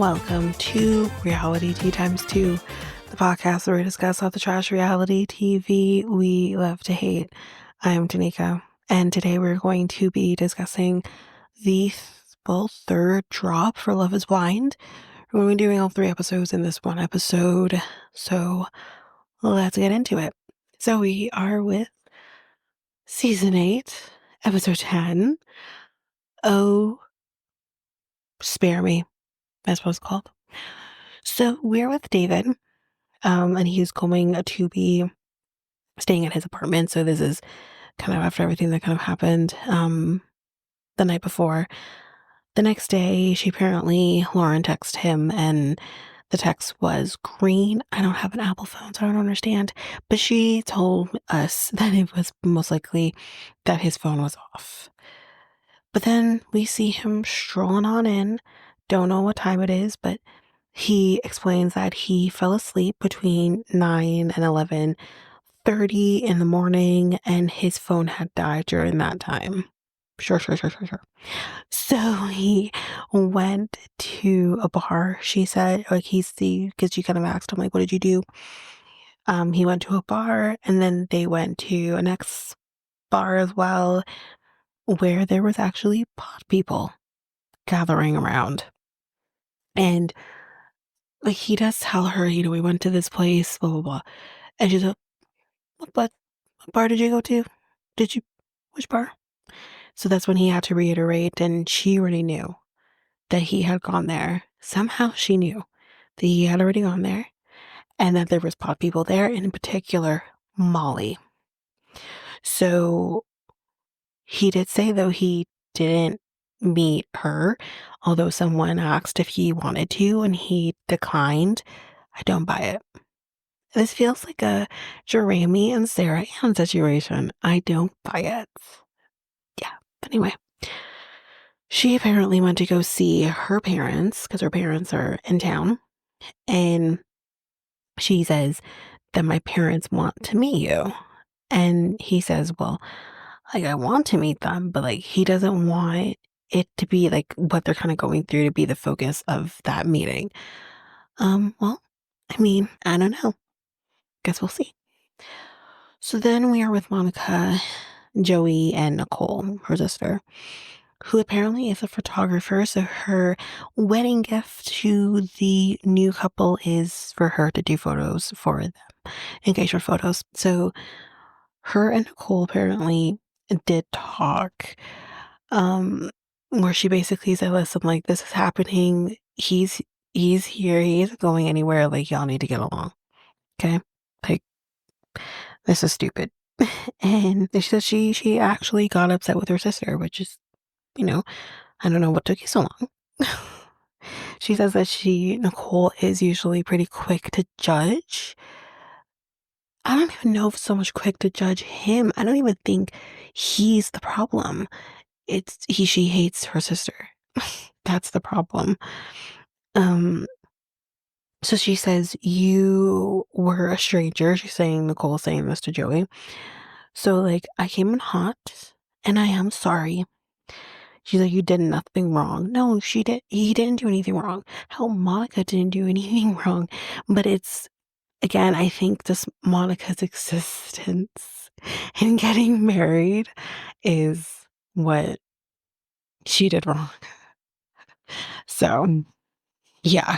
welcome to Reality Tea Times 2, the podcast where we discuss all the trash reality TV we love to hate. I'm Danica, and today we're going to be discussing the third drop for Love is Blind. We're going to be doing all 3 episodes in this one episode, so let's get into it. So we are with Season 8, Episode 10, Oh, Spare Me, that's what it's called. So we're with David, and he's going to be staying at his apartment. So this is kind of after everything that kind of happened the night before. The next day, Lauren texted him, and the text was green. I don't have an Apple phone, so I don't understand. But she told us that it was most likely that his phone was off. But then we see him strolling on in. Don't know what time it is, but he explains that he fell asleep between 9 and 11:30 in the morning, and his phone had died during that time. Sure. So he went to a bar, she said, like because she kind of asked him, like, what did you do? He went to a bar, and then they went to a next bar as well, where there was actually pot people gathering around. And like he does tell her, we went to this place, blah, blah, blah. And she's like, what bar did you go to? Which bar? So that's when he had to reiterate, and she already knew that he had gone there. Somehow she knew that he had already gone there, and that there was pot people there, and in particular, Molly. So he did say, though, he didn't meet her, although someone asked if he wanted to, and he declined. I don't buy it. This feels like a Jeremy and Sarah Ann situation. I don't buy it. Yeah, but anyway. She apparently went to go see her parents, because her parents are in town, and she says that my parents want to meet you. And he says, well, like, I want to meet them, but like, he doesn't want it to be like what they're kind of going through to be the focus of that meeting. Well, I mean, I don't know. Guess we'll see. So then we are with Monica, Joey, and Nicole, her sister, who apparently is a photographer. So her wedding gift to the new couple is for her to do photos for them, engagement photos. So her and Nicole apparently did talk, where she basically said, listen, like, this is happening. He's here. He isn't going anywhere. Like, y'all need to get along. Okay? Like, this is stupid. And she said she actually got upset with her sister, which is, I don't know what took you so long. She says that Nicole is usually pretty quick to judge. I don't even know if it's so much quick to judge him. I don't even think he's the problem. She hates her sister. That's the problem. So she says, you were a stranger. Nicole saying this to Joey. So like, I came in hot, and I am sorry. She's like, you did nothing wrong. No, he didn't do anything wrong. Hell, Monica didn't do anything wrong. But it's, again, I think just Monica's existence and getting married is what she did wrong. So, yeah.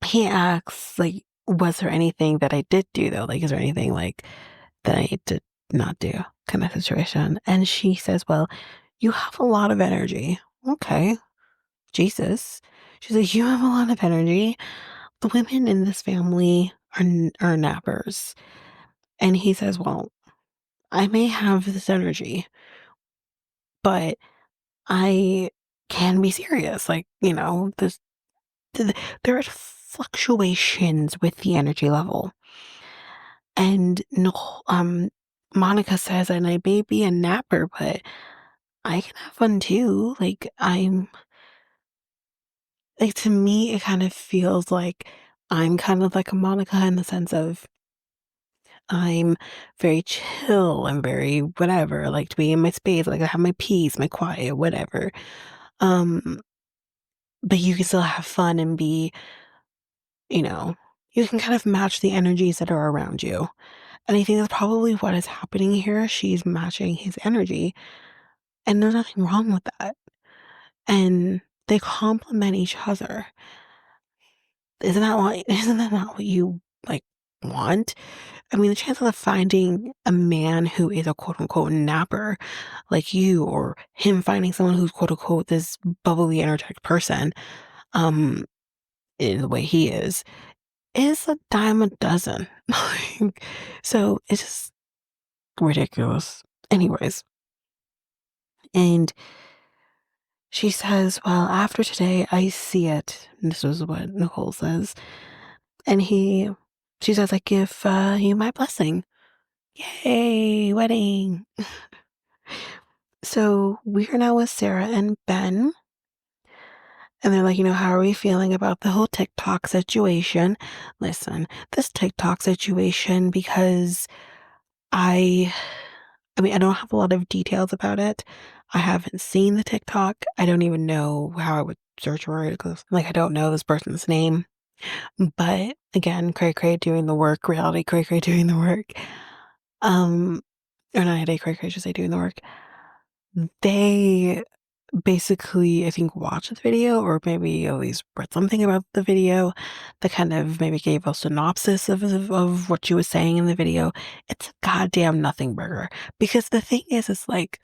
He asks, like, was there anything that I did do, though? Like, is there anything, like, that I did not do kind of situation? And she says, well, you have a lot of energy. Okay. Jesus. She's like, you have a lot of energy. The women in this family are nappers. And he says, well, I may have this energy, but I can be serious. Like, there are fluctuations with the energy level. And no, Monica says, and I may be a napper, but I can have fun too. Like, to me, it kind of feels like I'm kind of like a Monica in the sense of I'm very chill and very whatever, like to be in my space, like I have my peace, my quiet, whatever. Um, but you can still have fun and be, you know, you can kind of match the energies that are around you. And I think that's probably what is happening here. She's matching his energy, and there's nothing wrong with that. And they complement each other. Isn't that not what you like want? I mean, the chances of finding a man who is a quote unquote napper like you, or him finding someone who's quote unquote this bubbly, energetic person, um, in the way he is a dime a dozen. Like, so it's just ridiculous. Anyways, and she says, "Well, after today, I see it." And this is what Nicole says. And she says, "I give you my blessing." Yay, wedding. So we're now with Sarah and Ben. And they're like, how are we feeling about the whole TikTok situation? Listen, this TikTok situation, because I, I mean, I don't have a lot of details about it. I haven't seen the TikTok. I don't even know how I would search for it, 'cause, like, I don't know this person's name. But again, cray cray doing the work, reality cray cray doing the work. Um, or not day cray cray, just say doing the work. They basically, I think, watched the video, or maybe at least read something about the video that kind of maybe gave a synopsis of what she was saying in the video. It's a goddamn nothing burger. Because the thing is like,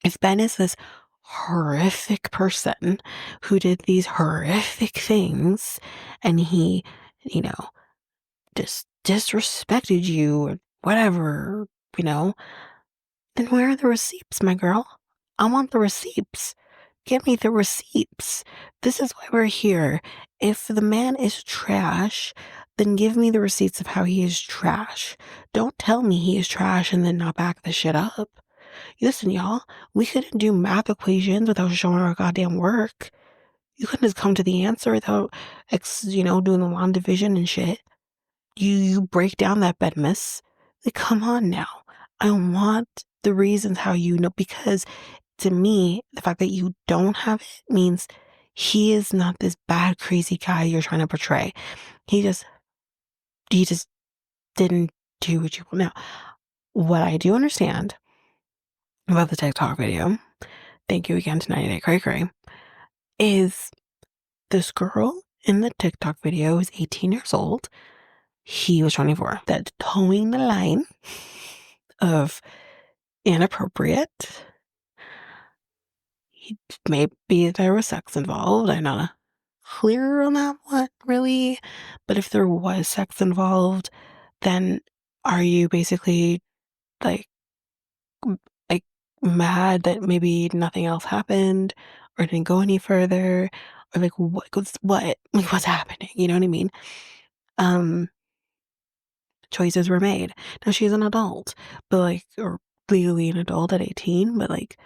if Ben is this horrific person who did these horrific things, and he, you know, just disrespected you or whatever, you know, then where are the receipts, my girl? I want the receipts. Give me the receipts. This is why we're here. If the man is trash, then give me the receipts of how he is trash. Don't tell me he is trash and then not back the shit up. Listen, y'all, we couldn't do math equations without showing our goddamn work. You couldn't just come to the answer without, doing the long division and shit. You break down that bed, miss. Like, come on now. I want the reasons how because to me, the fact that you don't have it means he is not this bad, crazy guy you're trying to portray. He just, he just didn't do what you want. Now, what I do understand about the TikTok video, thank you again to 90 Day Cray Cray, is this girl in the TikTok video is 18 years old. He was 24. That's towing the line of inappropriate. Maybe there was sex involved. I'm not clear on that one, really. But if there was sex involved, then are you basically like like mad that maybe nothing else happened or didn't go any further? Or like what like what's happening? You know what I mean? Um Choices were made. Now she's an adult, but like, or legally an adult at 18, but like,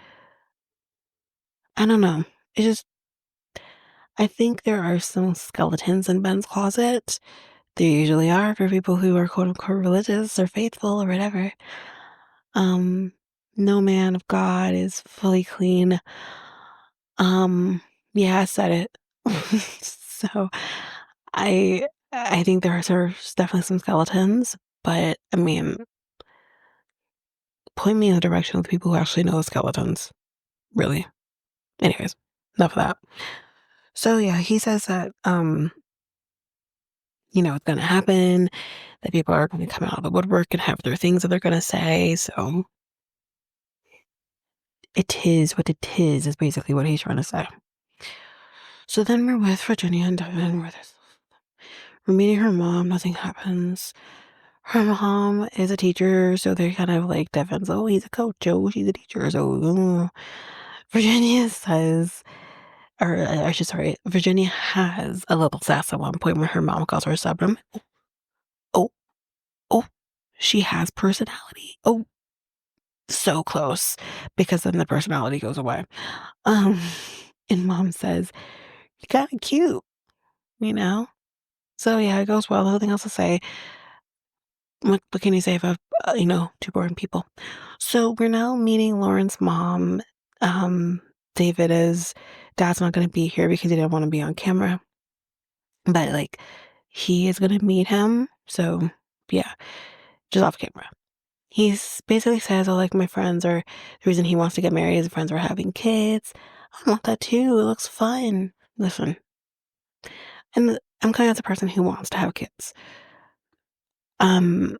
I don't know. It's just, I think there are some skeletons in Ben's closet. There usually are for people who are quote unquote religious or faithful or whatever. Um, no man of God is fully clean. Yeah, I said it. So I think there's definitely some skeletons, but I mean, point me in the direction of the people who actually know the skeletons. Really. Anyways, enough of that. So yeah, he says that it's gonna happen, that people are gonna come out of the woodwork and have their things that they're gonna say. So it is what it is basically what he's trying to say. So then we're with Virginia and Devin, we're meeting her mom, nothing happens. Her mom is a teacher, so they're kind of like, Devin's, oh, he's a coach, oh, she's a teacher, so Virginia says, or I should, sorry, Virginia has a little sass at one point when her mom calls her stubborn. Oh, oh, she has personality. Oh, so close, because then the personality goes away. Um, and mom says, "You're kind of cute, you know." So yeah, it goes well. Nothing else to say. What can you say about two boring people? So we're now meeting Lauren's mom. Um, David is, dad's not going to be here because he didn't want to be on camera, but like he is going to meet him. So yeah, just off camera. He's basically says, "Oh, like my friends are the reason he wants to get married. His friends are having kids. I want that too. It looks fun." Listen, and I'm kind of the person who wants to have kids. Um,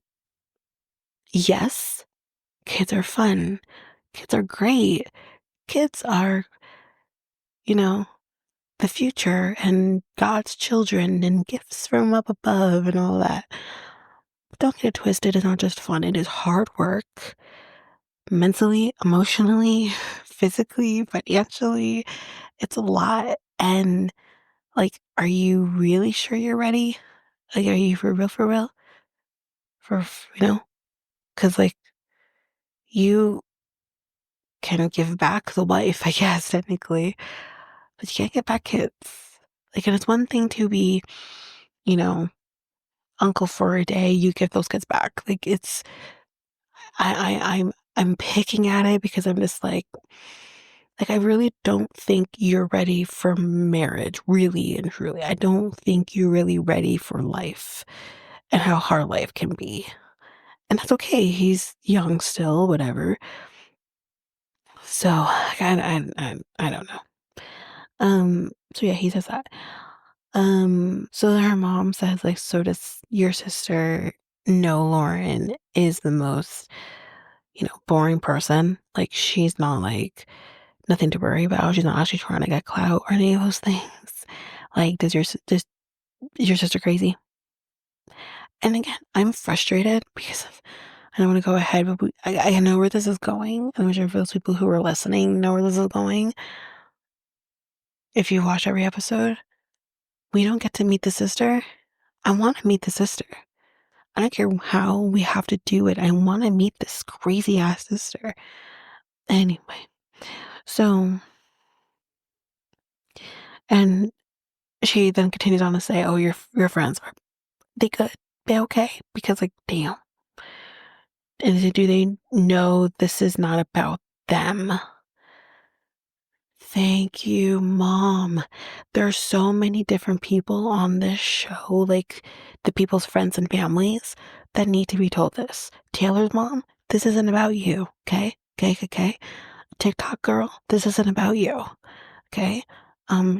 yes, kids are fun. Kids are great. Kids are, you know, the future and God's children and gifts from up above and all that. But don't get it twisted. It's not just fun. It is hard work, mentally, emotionally, physically, financially. It's a lot. And like, are you really sure you're ready? Like, are you for real, for real? For, because like you can give back the life, I guess, technically, but you can't get back kids. Like, and it's one thing to be, you know, uncle for a day, you give those kids back. Like, it's, I'm picking at it because I'm just like, I really don't think you're ready for marriage, really and truly. I don't think you're really ready for life and how hard life can be. And that's okay. He's young still, whatever. So I don't know. So yeah, he says that. So her mom says, like, so does your sister know Lauren is the most, boring person? Like, she's not like nothing to worry about. She's not actually trying to get clout or any of those things. Like, does is your sister crazy? And again, I'm frustrated because I don't want to go ahead, but I know where this is going. I'm sure for those people who are listening know where this is going. If you watch every episode, we don't get to meet the sister. I want to meet the sister. I don't care how we have to do it. I want to meet this crazy ass sister. Anyway, so, and she then continues on to say, "Oh, your friends are they good? They okay? Because like, damn, and do they know this is not about them?" Thank you, Mom. There's so many different people on this show, like the people's friends and families that need to be told this. Taylor's mom, this isn't about you, okay? Okay, okay, okay. TikTok girl, this isn't about you, okay?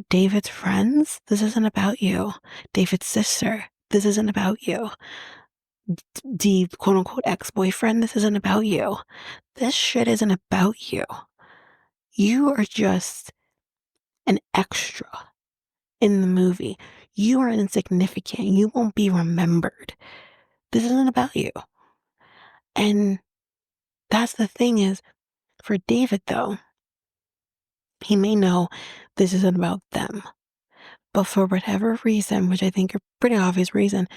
David's friends, this isn't about you. David's sister, this isn't about you. The quote unquote ex-boyfriend, this isn't about you. This shit isn't about you. You are just an extra in the movie. You are insignificant. You won't be remembered. This isn't about you. And that's the thing is, for David, though, he may know this isn't about them. But for whatever reason, which I think a pretty obvious reason,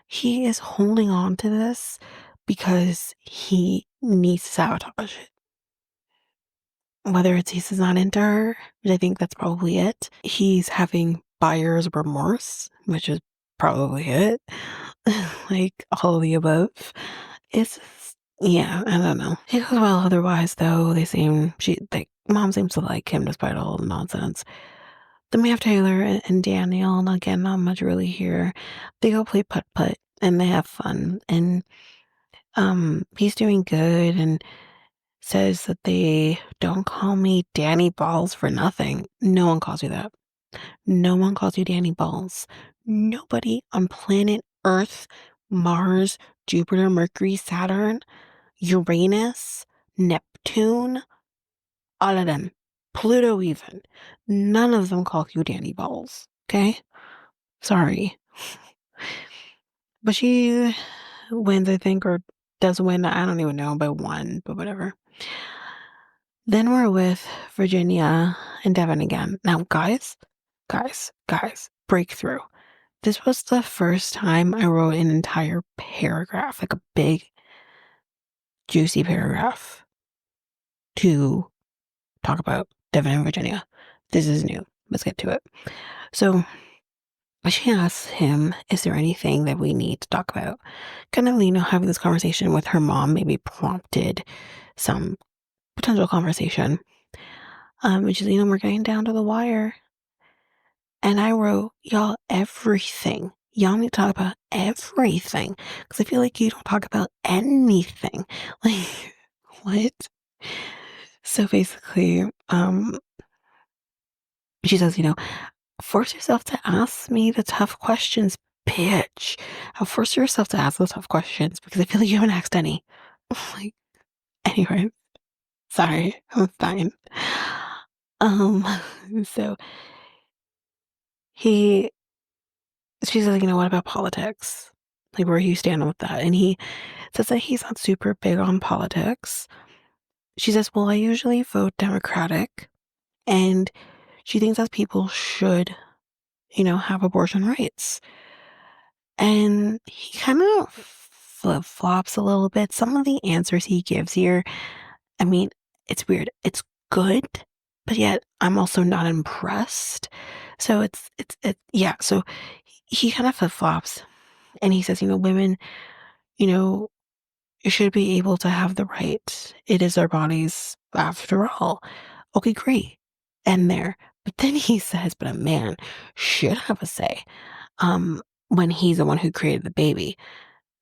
he is holding on to this because he needs to sabotage it. Whether it's he's not into her, which I think that's probably it. He's having buyer's remorse, which is probably it. Like all of the above. It's yeah, I don't know. It goes well otherwise though. Mom seems to like him despite all the nonsense. Then we have Taylor and Daniel, and again, not much really here. They go play putt putt and they have fun. And he's doing good and says that they don't call me Danny Balls for nothing. No one calls you that. No one calls you Danny Balls. Nobody on planet Earth, Mars, Jupiter, Mercury, Saturn, Uranus, Neptune, all of them, Pluto even. None of them call you Danny Balls. Okay? Sorry. But she wins, I think, or does win. I don't even know by one, but whatever. Then we're with Virginia and Devin again. Now, guys, breakthrough. This was the first time I wrote an entire paragraph, like a big, juicy paragraph to talk about Devin and Virginia. This is new. Let's get to it. So she asks him, is there anything that we need to talk about? Kind of, having this conversation with her mom maybe prompted some potential conversation. And she's, we're getting down to the wire. And I wrote, y'all, everything. Y'all need to talk about everything. Because I feel like you don't talk about anything. Like, what? So basically, she says, force yourself to ask me the tough questions, bitch. Force yourself to ask the tough questions because I feel like you haven't asked any. Like, anyway, sorry, I'm fine. Um, so he, she says, what about politics? Like, where are you standing with that? And he says that he's not super big on politics. She says, well, I usually vote Democratic, and she thinks that people should, have abortion rights. And he kind of flip flops a little bit. Some of the answers he gives here, I mean, it's weird. It's good, but yet I'm also not impressed. So yeah. So he kind of flip flops and he says, women, you know, should be able to have the right. It is our bodies after all. Okay, great. And there. But then he says, but a man should have a say. When he's the one who created the baby.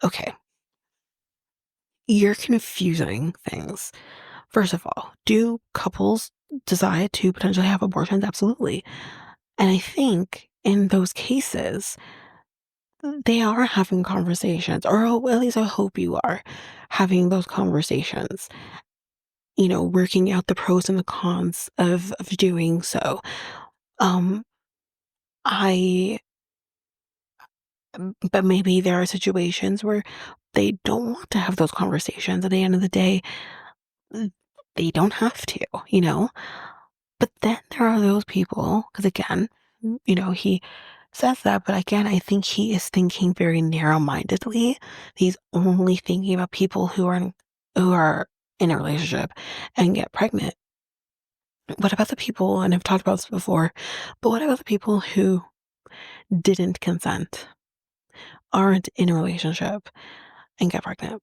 Okay, you're confusing things. First of all, do couples decide to potentially have abortions? Absolutely. And I think in those cases, they are having conversations, or at least I hope you are having those conversations, working out the pros and the cons of doing so. Um, I, but maybe there are situations where they don't want to have those conversations. At the end of the day, they don't have to, But then there are those people, because again, he says that, but again, I think he is thinking very narrow-mindedly. He's only thinking about people who are in a relationship and get pregnant. What about the people, and I've talked about this before, but what about the people who didn't consent, aren't in a relationship and get pregnant?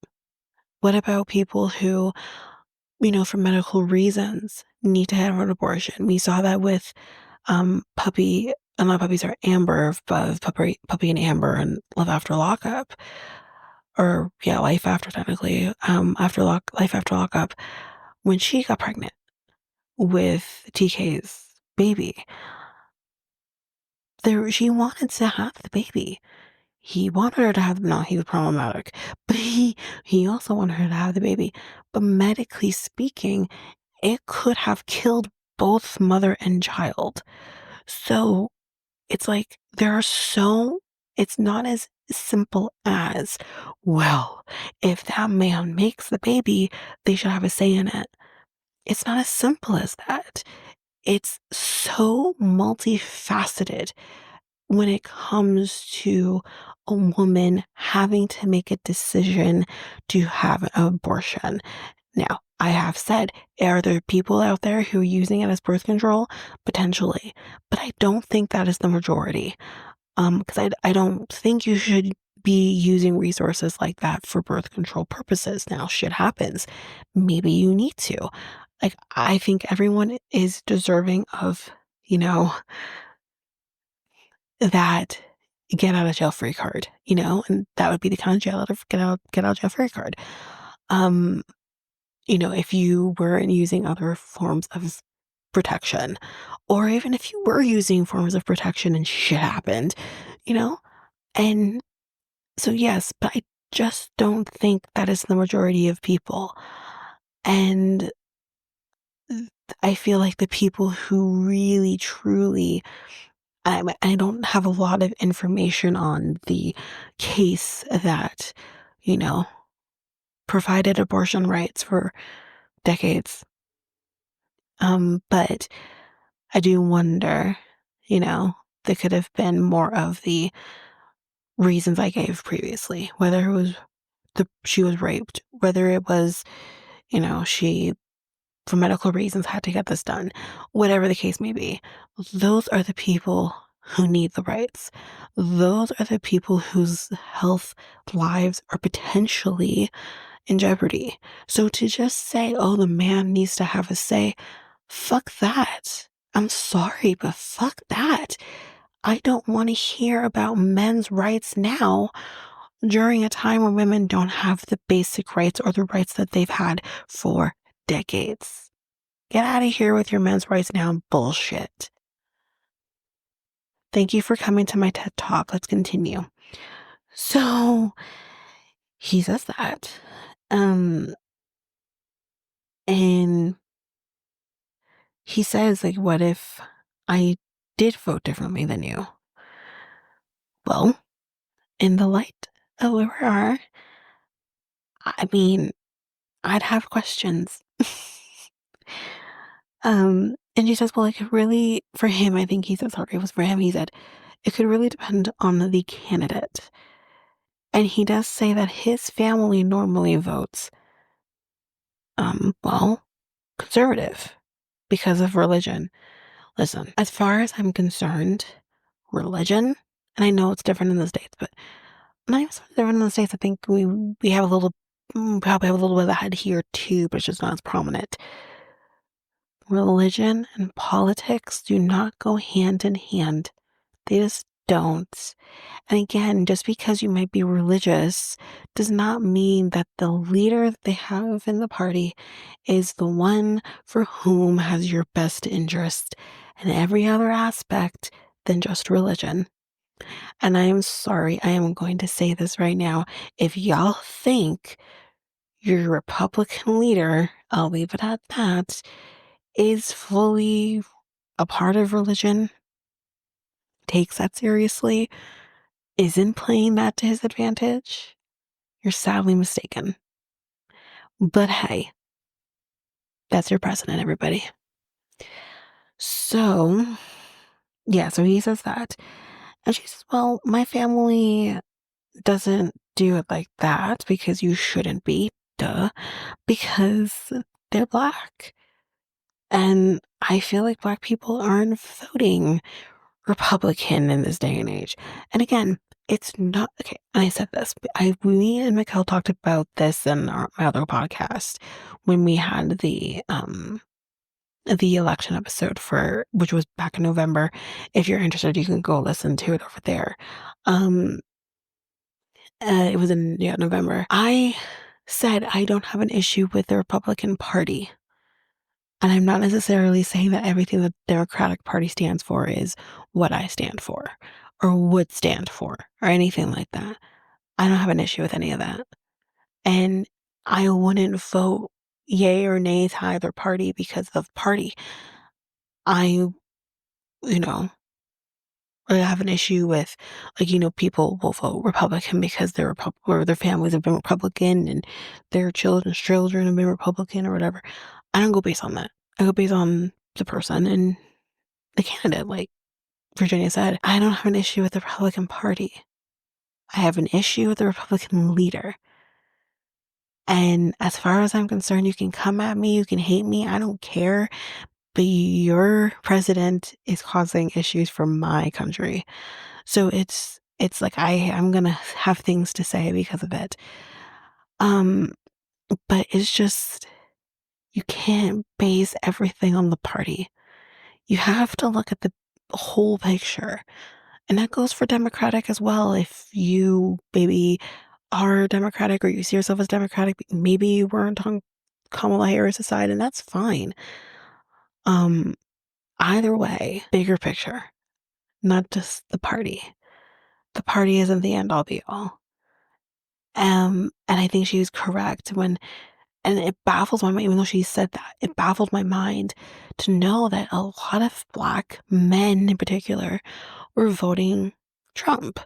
What about people who, for medical reasons need to have an abortion? We saw that with Puppy, not Puppies are Amber, but Puppy and Amber and Love After Lockup, or yeah, Life After technically, Life After Lockup, when she got pregnant with TK's baby, she wanted to have the baby. He wanted her to have, no, he was problematic, but he also wanted her to have the baby. But medically speaking, it could have killed both mother and child. So it's like it's not as simple as, well, if that man makes the baby, they should have a say in it. It's not as simple as that. It's so multifaceted when it comes to a woman having to make a decision to have an abortion. Now, I have said, are there people out there who are using it as birth control? Potentially. But I don't think that is the majority. Because I don't think you should be using resources like that for birth control purposes. Now, shit happens. Maybe you need to. Like, I think everyone is deserving of, that get out of jail free card, and that would be the kind of get out of jail free card. Um, if you weren't using other forms of protection, or even if you were using forms of protection and shit happened, you know, and so yes, but I just don't think that is the majority of people. And I feel like the people who really truly, I don't have a lot of information on the case that, you know, provided abortion rights for decades. But I do wonder, there could have been more of the reasons I gave previously, whether it was she was raped, whether it was, she, for medical reasons, had to get this done, whatever the case may be. Those are the people who need the rights. Those are the people whose health, lives are potentially in jeopardy. So to just say, oh, the man needs to have a say, Fuck that. I'm sorry, but fuck that. I don't want to hear about men's rights now during a time when women don't have the basic rights or the rights that they've had for decades. Get out of here with your men's rights now bullshit. Thank you for coming to my TED Talk. Let's continue. So he says that. And he says, like, what if I did vote differently than you? Well, in the light of where we are, I mean, I'd have questions. And she says, well, it could really, for him, I think he said, sorry, it was for him, he said, it could really depend on the candidate. And he does say that his family normally votes, well, conservative because of religion. Listen, as far as I'm concerned, religion, and I know it's different in the States, but not even so different in the States. I think we have a little, probably have a little bit of that here too, but it's just not as prominent. Religion and politics do not go hand in hand. They just don't. And again, just because you might be religious does not mean that the leader that they have in the party is the one for whom has your best interest in every other aspect than just religion. And I am sorry, I am going to say this right now. If y'all think your Republican leader, I'll leave it at that, is fully a part of religion, takes that seriously, isn't playing that to his advantage, you're sadly mistaken. But hey, that's your president, everybody. So, yeah, so he says that. And she says, well, my family doesn't do it like that because you shouldn't be, duh, because they're black. And I feel like black people aren't voting Republican in this day and age. And again, it's not okay. And I said this. Me and Mikkel talked about this in my other podcast when we had the election episode for which was back in November. If you're interested, you can go listen to it over there. It was in November. I said I don't have an issue with the Republican Party. And I'm not necessarily saying that everything the Democratic Party stands for is what I stand for or would stand for or anything like that. I don't have an issue with any of that. And I wouldn't vote yay or nay to either party because of party. I, you know, really have an issue with, like, people will vote Republican because or their families have been Republican and their children have been Republican or whatever. I don't go based on that. I go based on the person and the candidate. Like Virginia said, I don't have an issue with the Republican Party. I have an issue with the Republican leader. And as far as I'm concerned, you can come at me, you can hate me, I don't care. But your president is causing issues for my country. So it's like I'm gonna have things to say because of it. Um, but it's just you can't base everything on the party. You have to look at the whole picture. And that goes for Democratic as well. If you maybe are Democratic or you see yourself as Democratic, maybe you weren't on Kamala Harris' side, and that's fine. Um, Either way, bigger picture, not just the party. The party isn't the end all be all. And I think she was correct and it baffles my mind, even though she said that, it baffled my mind to know that a lot of black men in particular were voting Trump.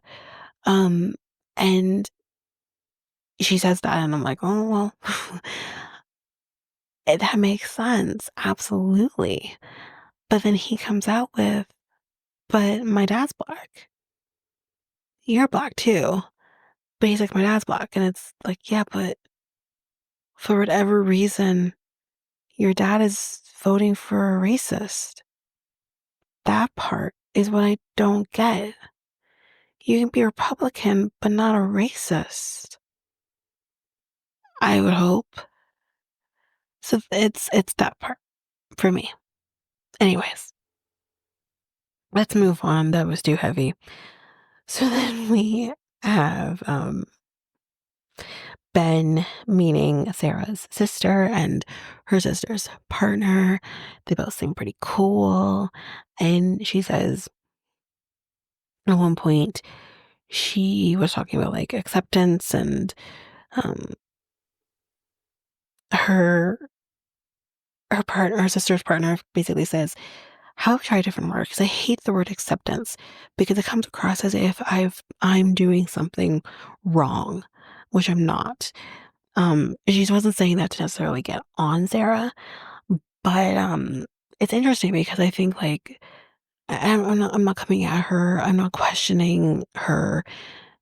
Um, and she says that, and I'm like, oh, well, that makes sense. Absolutely. But then he comes out with, but my dad's black. You're black too. But he's like, my dad's black. And it's like, yeah, but for whatever reason, your dad is voting for a racist. That part is what I don't get. You can be Republican, but not a racist. I would hope. So it's that part for me. Anyways, let's move on. That was too heavy. So then we have Ben, meaning Sarah's sister, and her sister's partner. They both seem pretty cool. And she says at one point she was talking about like acceptance, and um her her sister's partner basically says, "How have I tried different words? Because I hate the word acceptance because it comes across as if I'm doing something wrong, which I'm not." She wasn't saying that to necessarily get on Sarah, but it's interesting because I think like I'm not coming at her. I'm not questioning her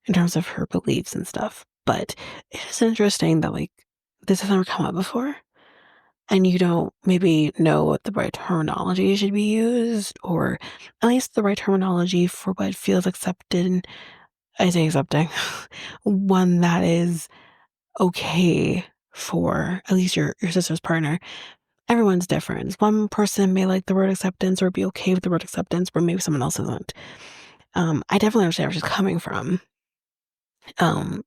in terms of her beliefs and stuff. But it is interesting that like this has never come up before, and you don't maybe know what the right terminology should be used, or at least the right terminology for what feels accepted. I say accepting, one that is okay for at least your sister's partner. Everyone's different. One person may like the word acceptance or be okay with the word acceptance, where maybe someone else isn't. I definitely understand where she's coming from. Um,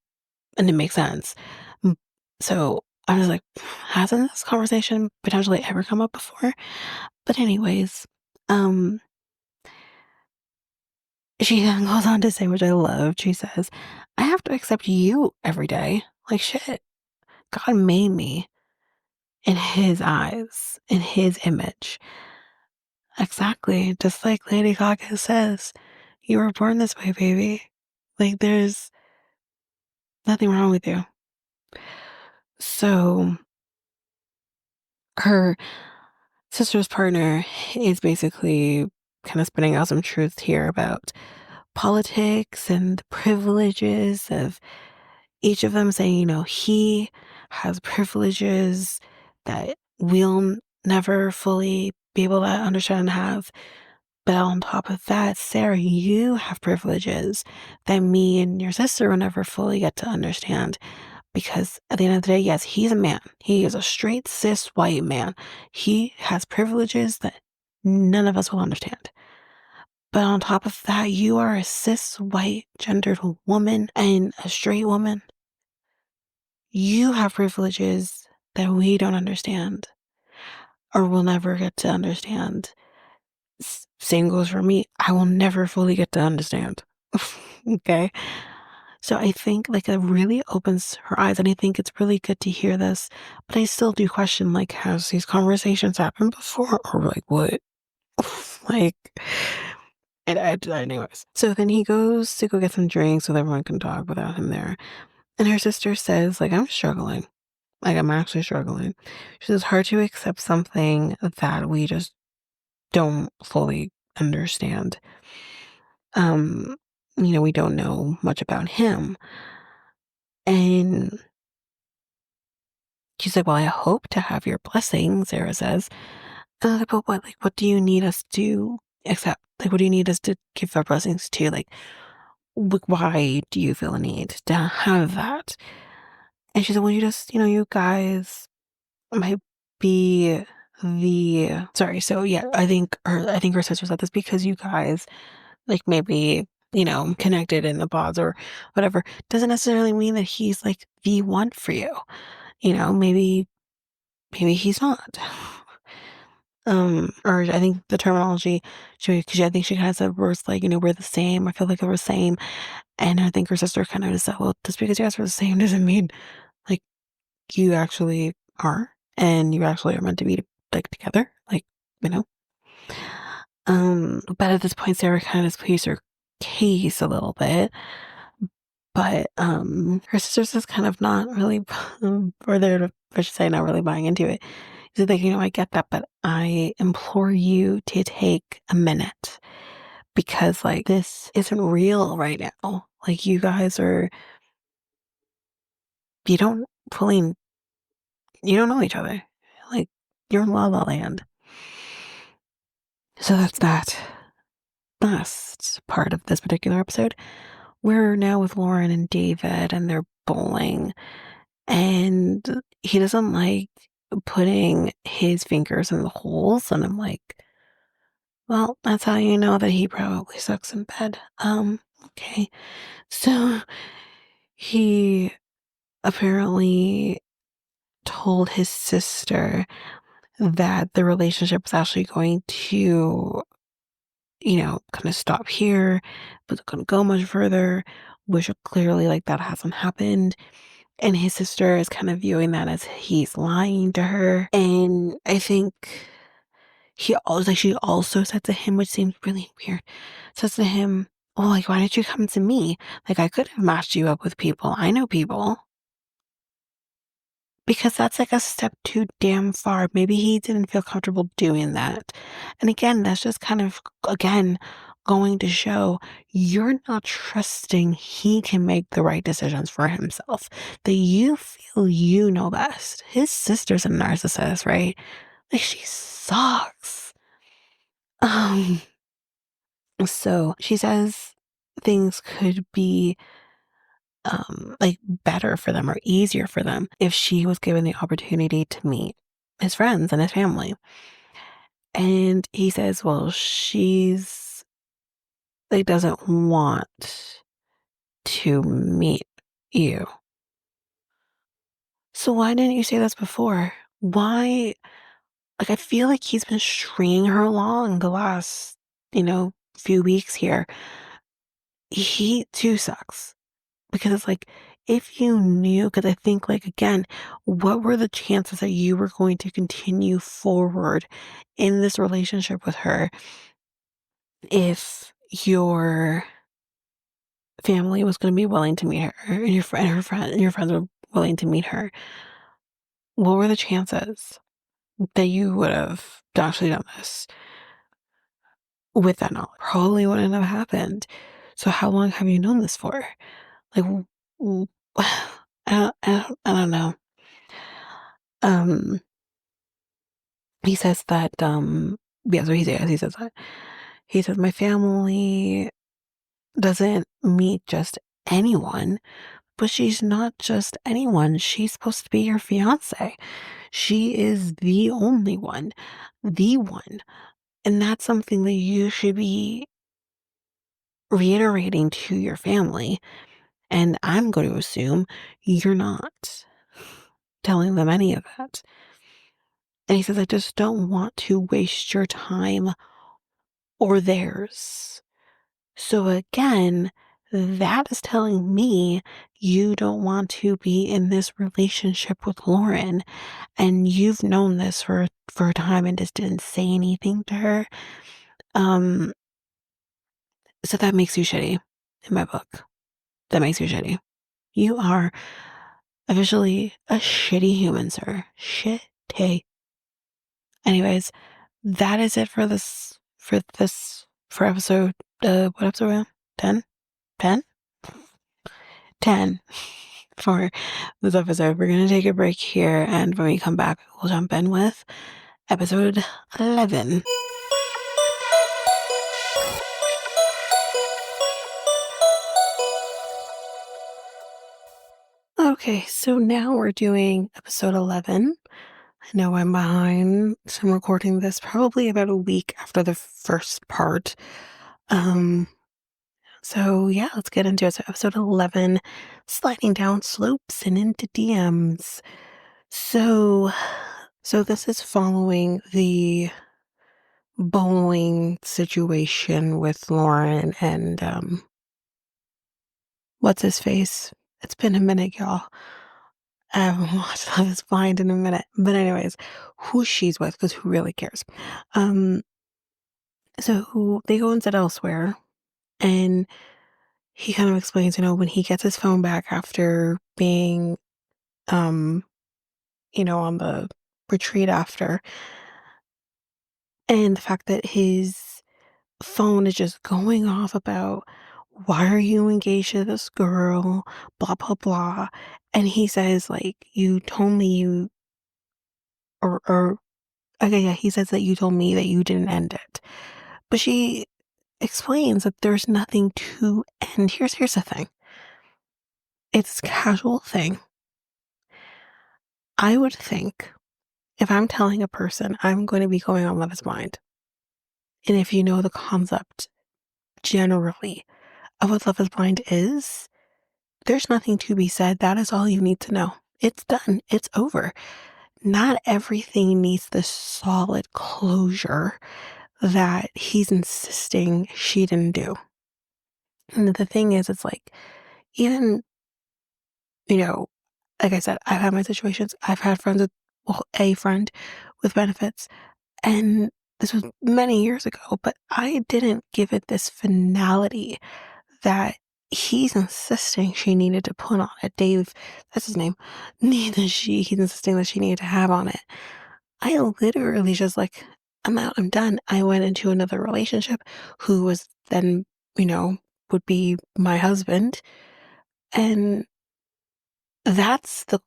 and it makes sense. Mm, So I was like, hasn't this conversation potentially ever come up before? But anyways, um, she then goes on to say, which I loved, she says, I have to accept you every day. Like shit. God made me in his eyes, in his image. Exactly. Just like Lady Gaga says, you were born this way, baby. Like there's nothing wrong with you. So her sister's partner is basically kind of spinning out some truth here about politics and the privileges of each of them, saying, he has privileges that we'll never fully be able to understand and have. But on top of that, Sarah, you have privileges that me and your sister will never fully get to understand. Because at the end of the day, yes, he's a man. He is a straight, cis, white man. He has privileges that none of us will understand. But on top of that, you are a cis, white, gendered woman and a straight woman. You have privileges that we don't understand or will never get to understand. Same goes for me. I will never fully get to understand. Okay. So I think like it really opens her eyes, and I think it's really good to hear this. But I still do question like, has these conversations happened before, or like what? Like, anyways. So then he goes to go get some drinks so that everyone can talk without him there. And her sister says, like, I'm struggling. Like, I'm actually struggling. She says, hard to accept something that we just don't fully understand. Um, we don't know much about him. And she's like, well, I hope to have your blessing, Sarah says. And I was like, but what do you need us to accept? Like, what do you need us to give our blessings to? Like, why do you feel a need to have that? And she said, well, you guys might be sorry. So yeah, I think her sister said this because you guys like maybe, connected in the pods or whatever, doesn't necessarily mean that he's like the one for you. Maybe he's not. Or I think the terminology, because I think she kind of said words like, we're the same. I feel like we're the same. And I think her sister kind of said, well, just because you guys are the same doesn't mean like you actually are, and you actually are meant to be like together. Like, you know. But at this point, Sarah kind of pleads her case a little bit. But her sister's just kind of not really, or they're, I should say, not really buying into it. She's like, I get that, but I implore you to take a minute because, like, this isn't real right now. Like, you don't fully, you don't know each other. Like, you're in La La Land. So that's that last part of this particular episode. We're now with Lauren and David, and they're bowling. And he doesn't like putting his fingers in the holes. And I'm like, Well, that's how you know that he probably sucks in bed. Okay. So he apparently told his sister that the relationship was actually going to, kind of stop here, but it's going to go much further, which clearly, like, that hasn't happened. And his sister is kind of viewing that as he's lying to her. And I think she also said to him, which seems really weird, says to him, "Well, like, why didn't you come to me? Like, I could have matched you up with people. I know people." Because that's like a step too damn far. Maybe he didn't feel comfortable doing that. And again, that's just kind of, again, going to show you're not trusting he can make the right decisions for himself, that you feel you know best. His sister's a narcissist, right? Like, she sucks. Um, so she says things could be like, better for them or easier for them if she was given the opportunity to meet his friends and his family. And he says, well, she's like, doesn't want to meet you. So why didn't you say this before? Why? Like, I feel like he's been stringing her along the last, few weeks here. He too sucks. Because it's like, if you knew, because I think, like, again, what were the chances that you were going to continue forward in this relationship with her if your family was going to be willing to meet her and your friends were willing to meet her? What were the chances that you would have actually done this with that knowledge? Probably wouldn't have happened. So how long have you known this for? Like, w- I don't know. Um, He says that, yeah, so he says that. He says, "My family doesn't meet just anyone, but she's not just anyone. She's supposed to be your fiance. She is the only one, the one." And that's something that you should be reiterating to your family. And I'm going to assume you're not telling them any of that. And he says, "I just don't want to waste your time or theirs." So again, that is telling me you don't want to be in this relationship with Lauren, and you've known this for a time and just didn't say anything to her. Um, so that makes you shitty in my book. That makes you shitty. You are officially a shitty human, sir. Shitty. Anyways, that is it for episode what episode are we on? 10? 10? 10 for this episode. We're going to take a break here, and when we come back, we'll jump in with episode 11. Okay, so now we're doing episode 11. I know I'm behind, so I'm recording this probably about a week after the first part. Um, so yeah, let's get into it. So episode 11, sliding down slopes and into DMs. So this is following the bowling situation with Lauren and what's his face? It's been a minute, y'all. I haven't watched Love is Blind in a minute. But anyways, who she's with, because who really cares? Um, so they go and sit elsewhere, and he kind of explains, when he gets his phone back after being um, on the retreat after, and the fact that his phone is just going off about, why are you engaged to this girl, blah blah blah. And he says, like, you told me you, or okay, yeah, he says that you told me that you didn't end it, but she explains that there's nothing to end. Here's the thing, it's a casual thing. I would think, if I'm telling a person I'm going to be going on Love is Blind, And if you know the concept generally of what Love is Blind is, there's nothing to be said. That is all you need to know. It's done. It's over. Not everything needs the solid closure that he's insisting she didn't do. And the thing is, it's like, even, you know, like I said, I've had my situations. I've had friends with, well, a friend with benefits, and this was many years ago, but I didn't give it this finality that he's insisting she needed to put on it. Dave, that's his name. He's insisting that she needed to have on it. I literally just like, I'm out, I'm done. I went into another relationship who was then, you know, would be my husband. And that's the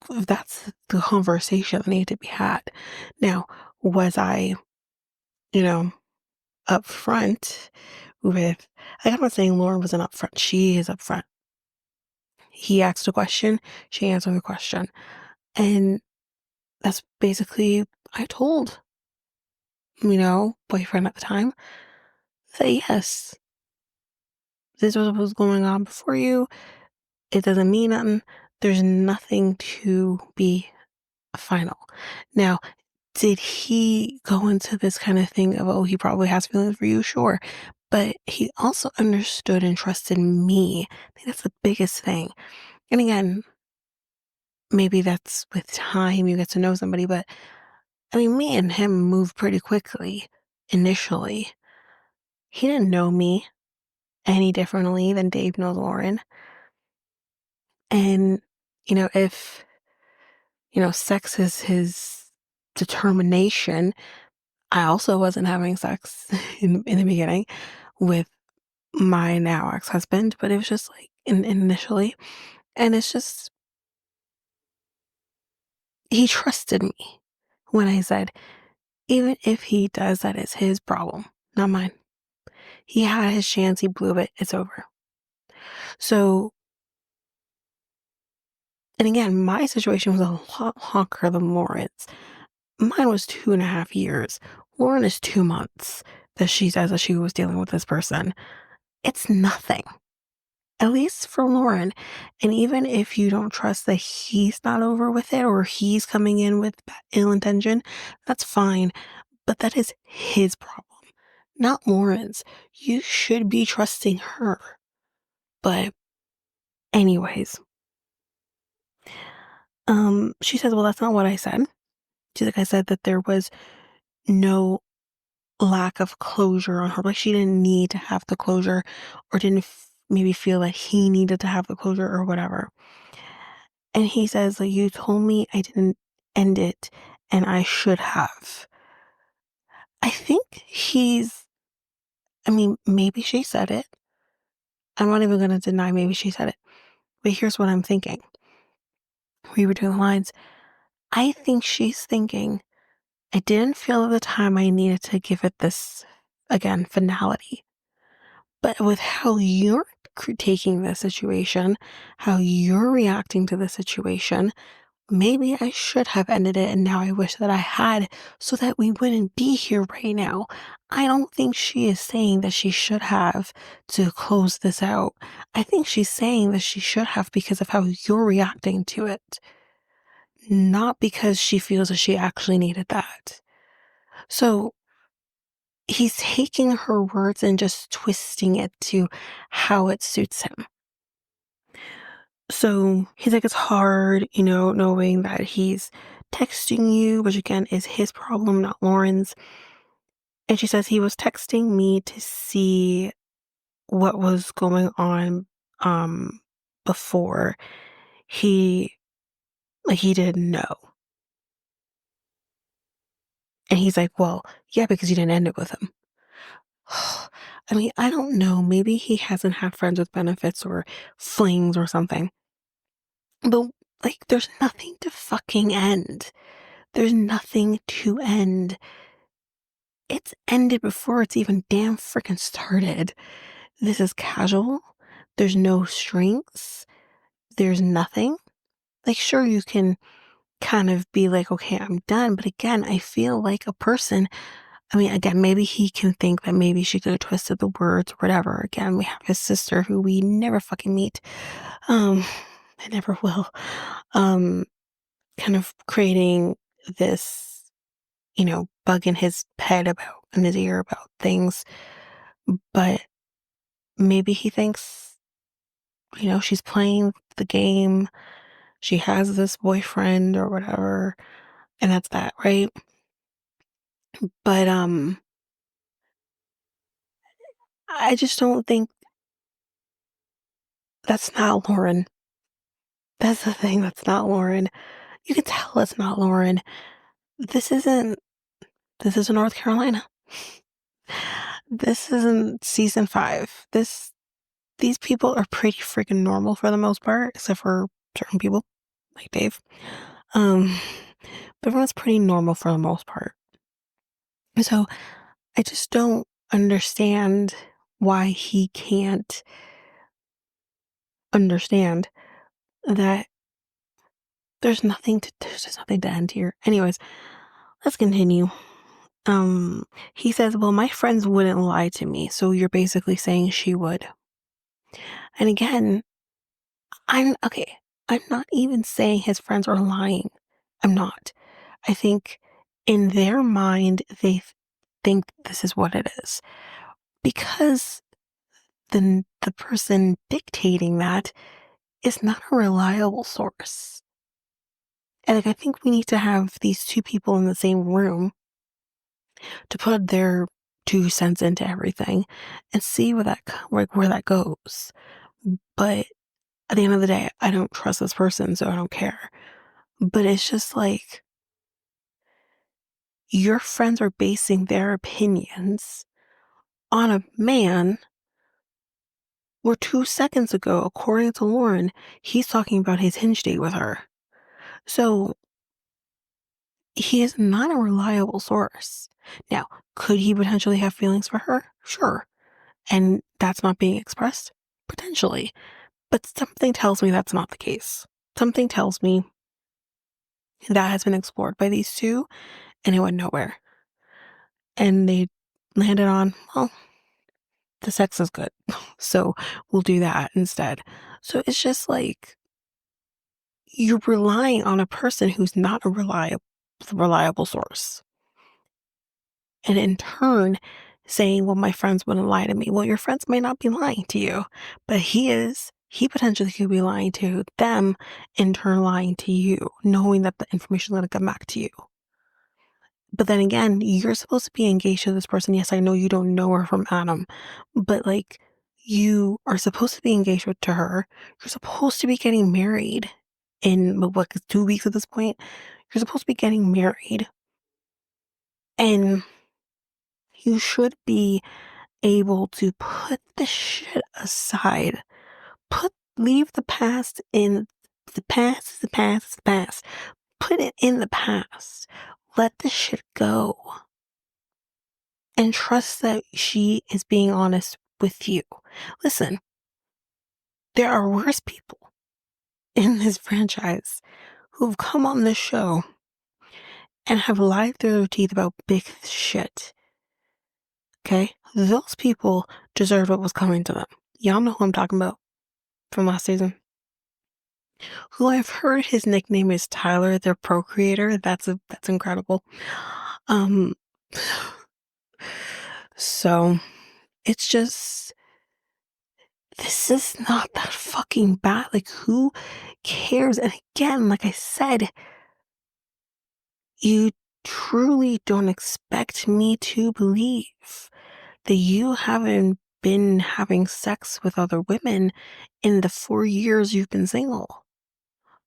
that's the conversation that needed to be had. Now, was I, you know, upfront with, like, I'm not saying Lauren wasn't upfront. She is upfront. He asked a question, she answered the question. And that's basically, I told, boyfriend at the time, say yes. This was what was going on before you. It doesn't mean nothing. There's nothing to be final. Now, did he go into this kind of thing of, oh, he probably has feelings for you? Sure. But he also understood and trusted me. I think that's the biggest thing. And again, maybe that's with time you get to know somebody, but I mean, me and him moved pretty quickly initially. He didn't know me any differently than Dave knows Lauren. And, if, sex is his determination, I also wasn't having sex in the beginning with my now ex-husband, but it was just like initially. And it's just, he trusted me when I said, even if he does, that is his problem, not mine. He had his chance, he blew it, it's over. So, and again, my situation was a lot longer than Lauren's. Mine was 2.5 years. Lauren is 2 months that she says that she was dealing with this person. It's nothing, at least for Lauren. And even if you don't trust that he's not over with it or he's coming in with ill intention, that's fine. But that is his problem, not Lauren's. You should be trusting her. But anyways, she says, well, that's not what I said. She's like, I said that there was no lack of closure on her. Like, she didn't need to have the closure or didn't maybe feel like he needed to have the closure or whatever. And he says, like, you told me I didn't end it and I should have. I think I mean, maybe she said it. I'm not even going to deny maybe she said it. But here's what I'm thinking. We were doing the lines. I think she's thinking, I didn't feel at the time I needed to give it this, again, finality. But with how you're taking the situation, how you're reacting to the situation, maybe I should have ended it and now I wish that I had so that we wouldn't be here right now. I don't think she is saying that she should have to close this out. I think she's saying that she should have because of how you're reacting to it, not because she feels that she actually needed that. So he's taking her words and just twisting it to how it suits him. So he's like, it's hard, knowing that he's texting you, which again is his problem, not Lauren's. And she says he was texting me to see what was going on before he he didn't know. And he's like, well, yeah, because you didn't end it with him. I mean, I don't know. Maybe he hasn't had friends with benefits or flings or something. But like, there's nothing to fucking end. There's nothing to end. It's ended before it's even damn freaking started. This is casual. There's no strings. There's nothing. Like, sure, you can kind of be like, okay, I'm done. But again, I feel like a person, I mean, again, maybe he can think that maybe she could have twisted the words or whatever. Again, we have his sister who we never fucking meet. Um, I never will. Um, kind of creating this, bug in his head in his ear about things. But maybe he thinks, she's playing the game. She has this boyfriend or whatever, and that's that, right? But I just don't think that's not Lauren. That's the thing, that's not Lauren. You can tell it's not Lauren. This isn't this isn't North Carolina. This isn't season 5. These people are pretty freaking normal for the most part, except for certain people, like Dave. Um, but everyone's pretty normal for the most part. So I just don't understand why he can't understand that there's just nothing to end here. Anyways, let's continue. Um, he says, "Well, my friends wouldn't lie to me, so you're basically saying she would." And again, I'm okay. I'm not even saying his friends are lying. I'm not. I think in their mind, think this is what it is because the person dictating that is not a reliable source. And like, I think we need to have these two people in the same room to put their 2 cents into everything and see where that goes. But at the end of the day, I don't trust this person, so I don't care. But it's just like your friends are basing their opinions on a man where 2 seconds ago, according to Lauren, he's talking about his hinge date with her. So he is not a reliable source. Now, could he potentially have feelings for her? Sure. And that's not being expressed? Potentially. But something tells me that's not the case. Something tells me that has been explored by these two and it went nowhere. And they landed on, well, the sex is good. So we'll do that instead. So it's just like you're relying on a person who's not a reliable source. And in turn, saying, well, my friends wouldn't lie to me. Well, your friends may not be lying to you, but he is. He potentially could be lying to them, in turn lying to you, knowing that the information is going to come back to you. But then again, you're supposed to be engaged to this person. Yes, I know you don't know her from Adam, but like you are supposed to be engaged to her. You're supposed to be getting married in what, 2 weeks at this point. You're supposed to be getting married, and you should be able to put the shit aside. Leave the past in the past, is the past, is the past. Put it in the past. Let the shit go. And trust that she is being honest with you. Listen, there are worse people in this franchise who've come on this show and have lied through their teeth about big shit. Okay? Those people deserve what was coming to them. Y'all know who I'm talking about from last season. Who I've heard his nickname is Tyler, the procreator. That's incredible. Um so it's just this is not that fucking bad. Like who cares? And again, like I said, you truly don't expect me to believe that you haven't been having sex with other women in the 4 years you've been single.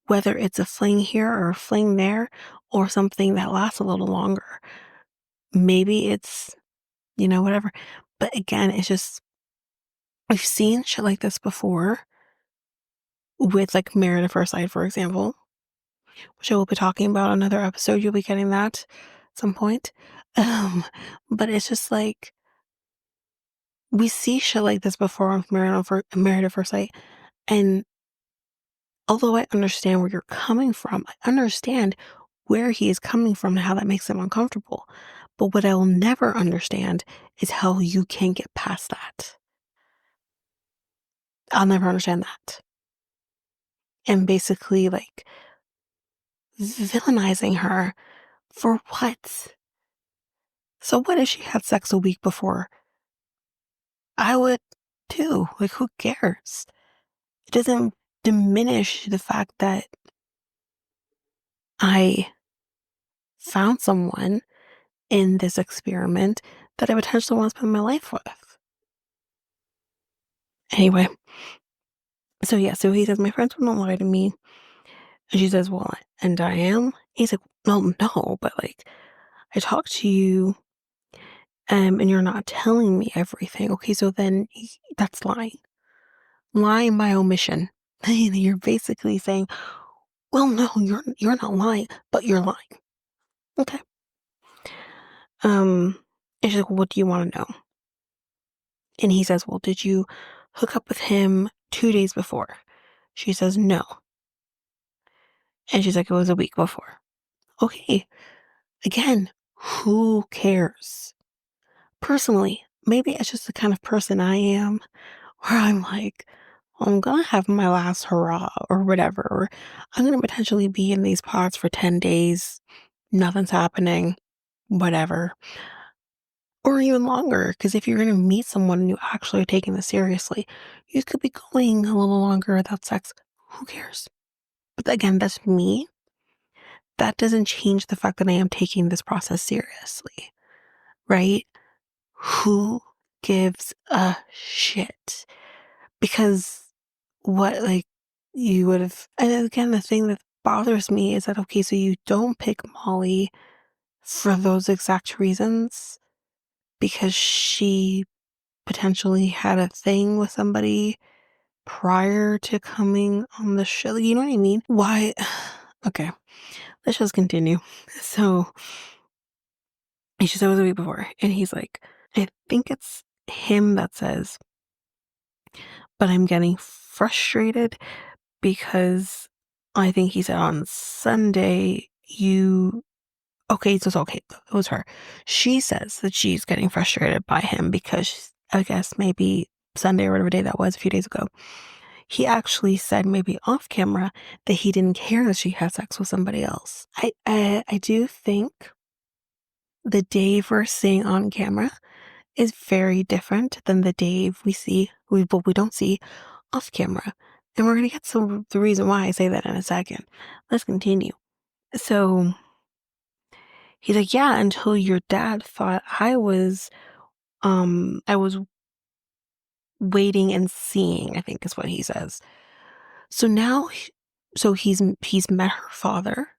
Whether it's a fling here or a fling there or something that lasts a little longer. Maybe it's, whatever. But again, it's just, we've seen shit like this before with like Married at First Sight, for example, which I will be talking about another episode. You'll be getting that at some point. But it's just like, we see shit like this before on Married at First Sight. And although I understand where you're coming from, I understand where he is coming from and how that makes him uncomfortable. But what I'll never understand is how you can get past that. I'll never understand that. And basically, like, villainizing her for what? So what if she had sex a week before? I would too. Like, who cares? It doesn't diminish the fact that I found someone in this experiment that I potentially want to spend my life with. Anyway, so yeah, so he says, my friends wouldn't lie to me. And she says, well, and I am? He's like, well, no, but like, I talked to you, and you're not telling me everything. Okay, so then that's lying. Lying by omission. You're basically saying, well, no, you're not lying, but you're lying. Okay. Um, and she's like, well, what do you want to know? And he says, well, did you hook up with him 2 days before? She says, no. And she's like, it was a week before. Okay. Again, who cares? Personally, maybe it's just the kind of person I am where I'm like, I'm gonna have my last hurrah or whatever. Or I'm gonna potentially be in these pods for 10 days. Nothing's happening. Whatever. Or even longer, because if you're gonna meet someone and you actually are taking this seriously, you could be going a little longer without sex. Who cares? But again, that's me. That doesn't change the fact that I am taking this process seriously, right? Who gives a shit? Because what, like, you would have, and again, the thing that bothers me is that, okay, so you don't pick Molly for those exact reasons because she potentially had a thing with somebody prior to coming on the show. You know what I mean? Why? Okay, let's just continue. So she said it was a week before, and he's like, I think it's him that says, but I'm getting frustrated because I think he said on Sunday, okay, so it's okay. It was her. She says that she's getting frustrated by him because I guess maybe Sunday or whatever day that was a few days ago, he actually said maybe off camera that he didn't care that she had sex with somebody else. I do think the Dave we're seeing on camera is very different than the Dave we don't see off camera. And we're gonna get to the reason why I say that in a second. Let's continue. So he's like, yeah, until your dad thought I was waiting and seeing, I think is what he says. So now, so he's met her father.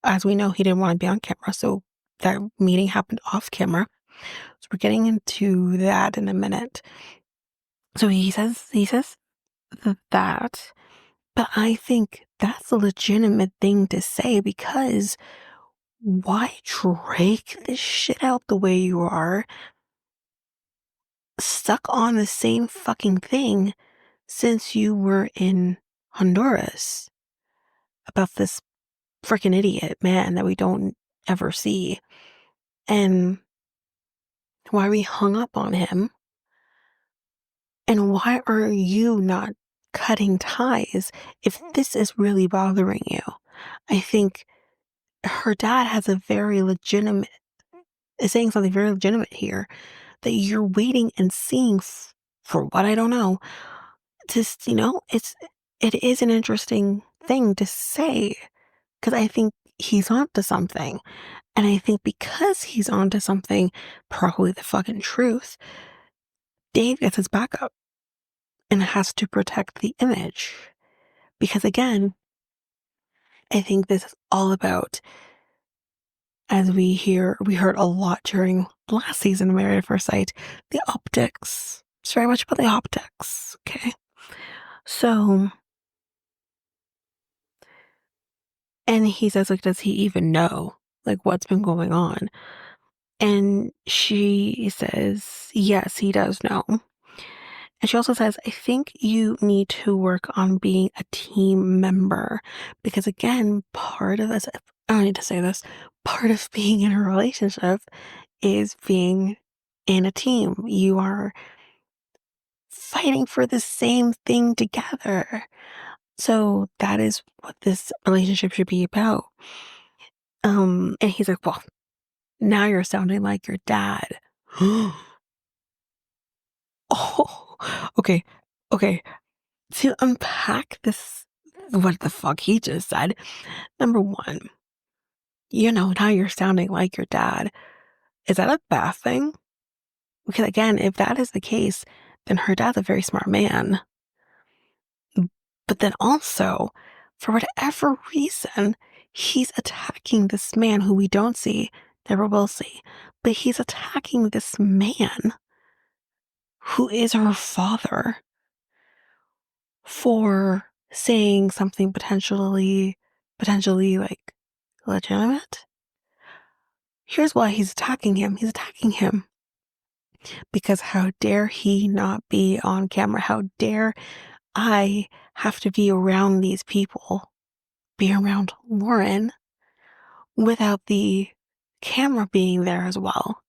As we know, he didn't want to be on camera, so that meeting happened off camera. So we're getting into that in a minute. So he says that, but I think that's a legitimate thing to say because why drag this shit out the way you are, stuck on the same fucking thing since you were in Honduras about this freaking idiot man that we don't ever see, and why we hung up on him, and why are you not cutting ties if this is really bothering you? I think her dad has a very legitimate, is saying something very legitimate here, that you're waiting and seeing for what I don't know. Just, it is an interesting thing to say because I think he's onto something. And I think because he's onto something, probably the fucking truth, Dave gets his back up and has to protect the image. Because again, I think this is all about, as we heard a lot during last season of Married at First Sight, the optics. It's very much about the optics, okay? So, and he says, like, does he even know, like, what's been going on? And she says, yes, he does know. And she also says, I think you need to work on being a team member. Because again, part of this, I don't need to say this, part of being in a relationship is being in a team. You are fighting for the same thing together. So that is what this relationship should be about. And he's like, well, now you're sounding like your dad. Oh, okay. Okay. To unpack this, what the fuck he just said. Number one, now you're sounding like your dad. Is that a bad thing? Because again, if that is the case, then her dad's a very smart man. But then also, for whatever reason, he's attacking this man who we don't see, never will see. But he's attacking this man who is her father for saying something potentially like legitimate. Here's why he's attacking him. He's attacking him because how dare he not be on camera? How dare I have to be around these people, be around Lauren without the camera being there as well?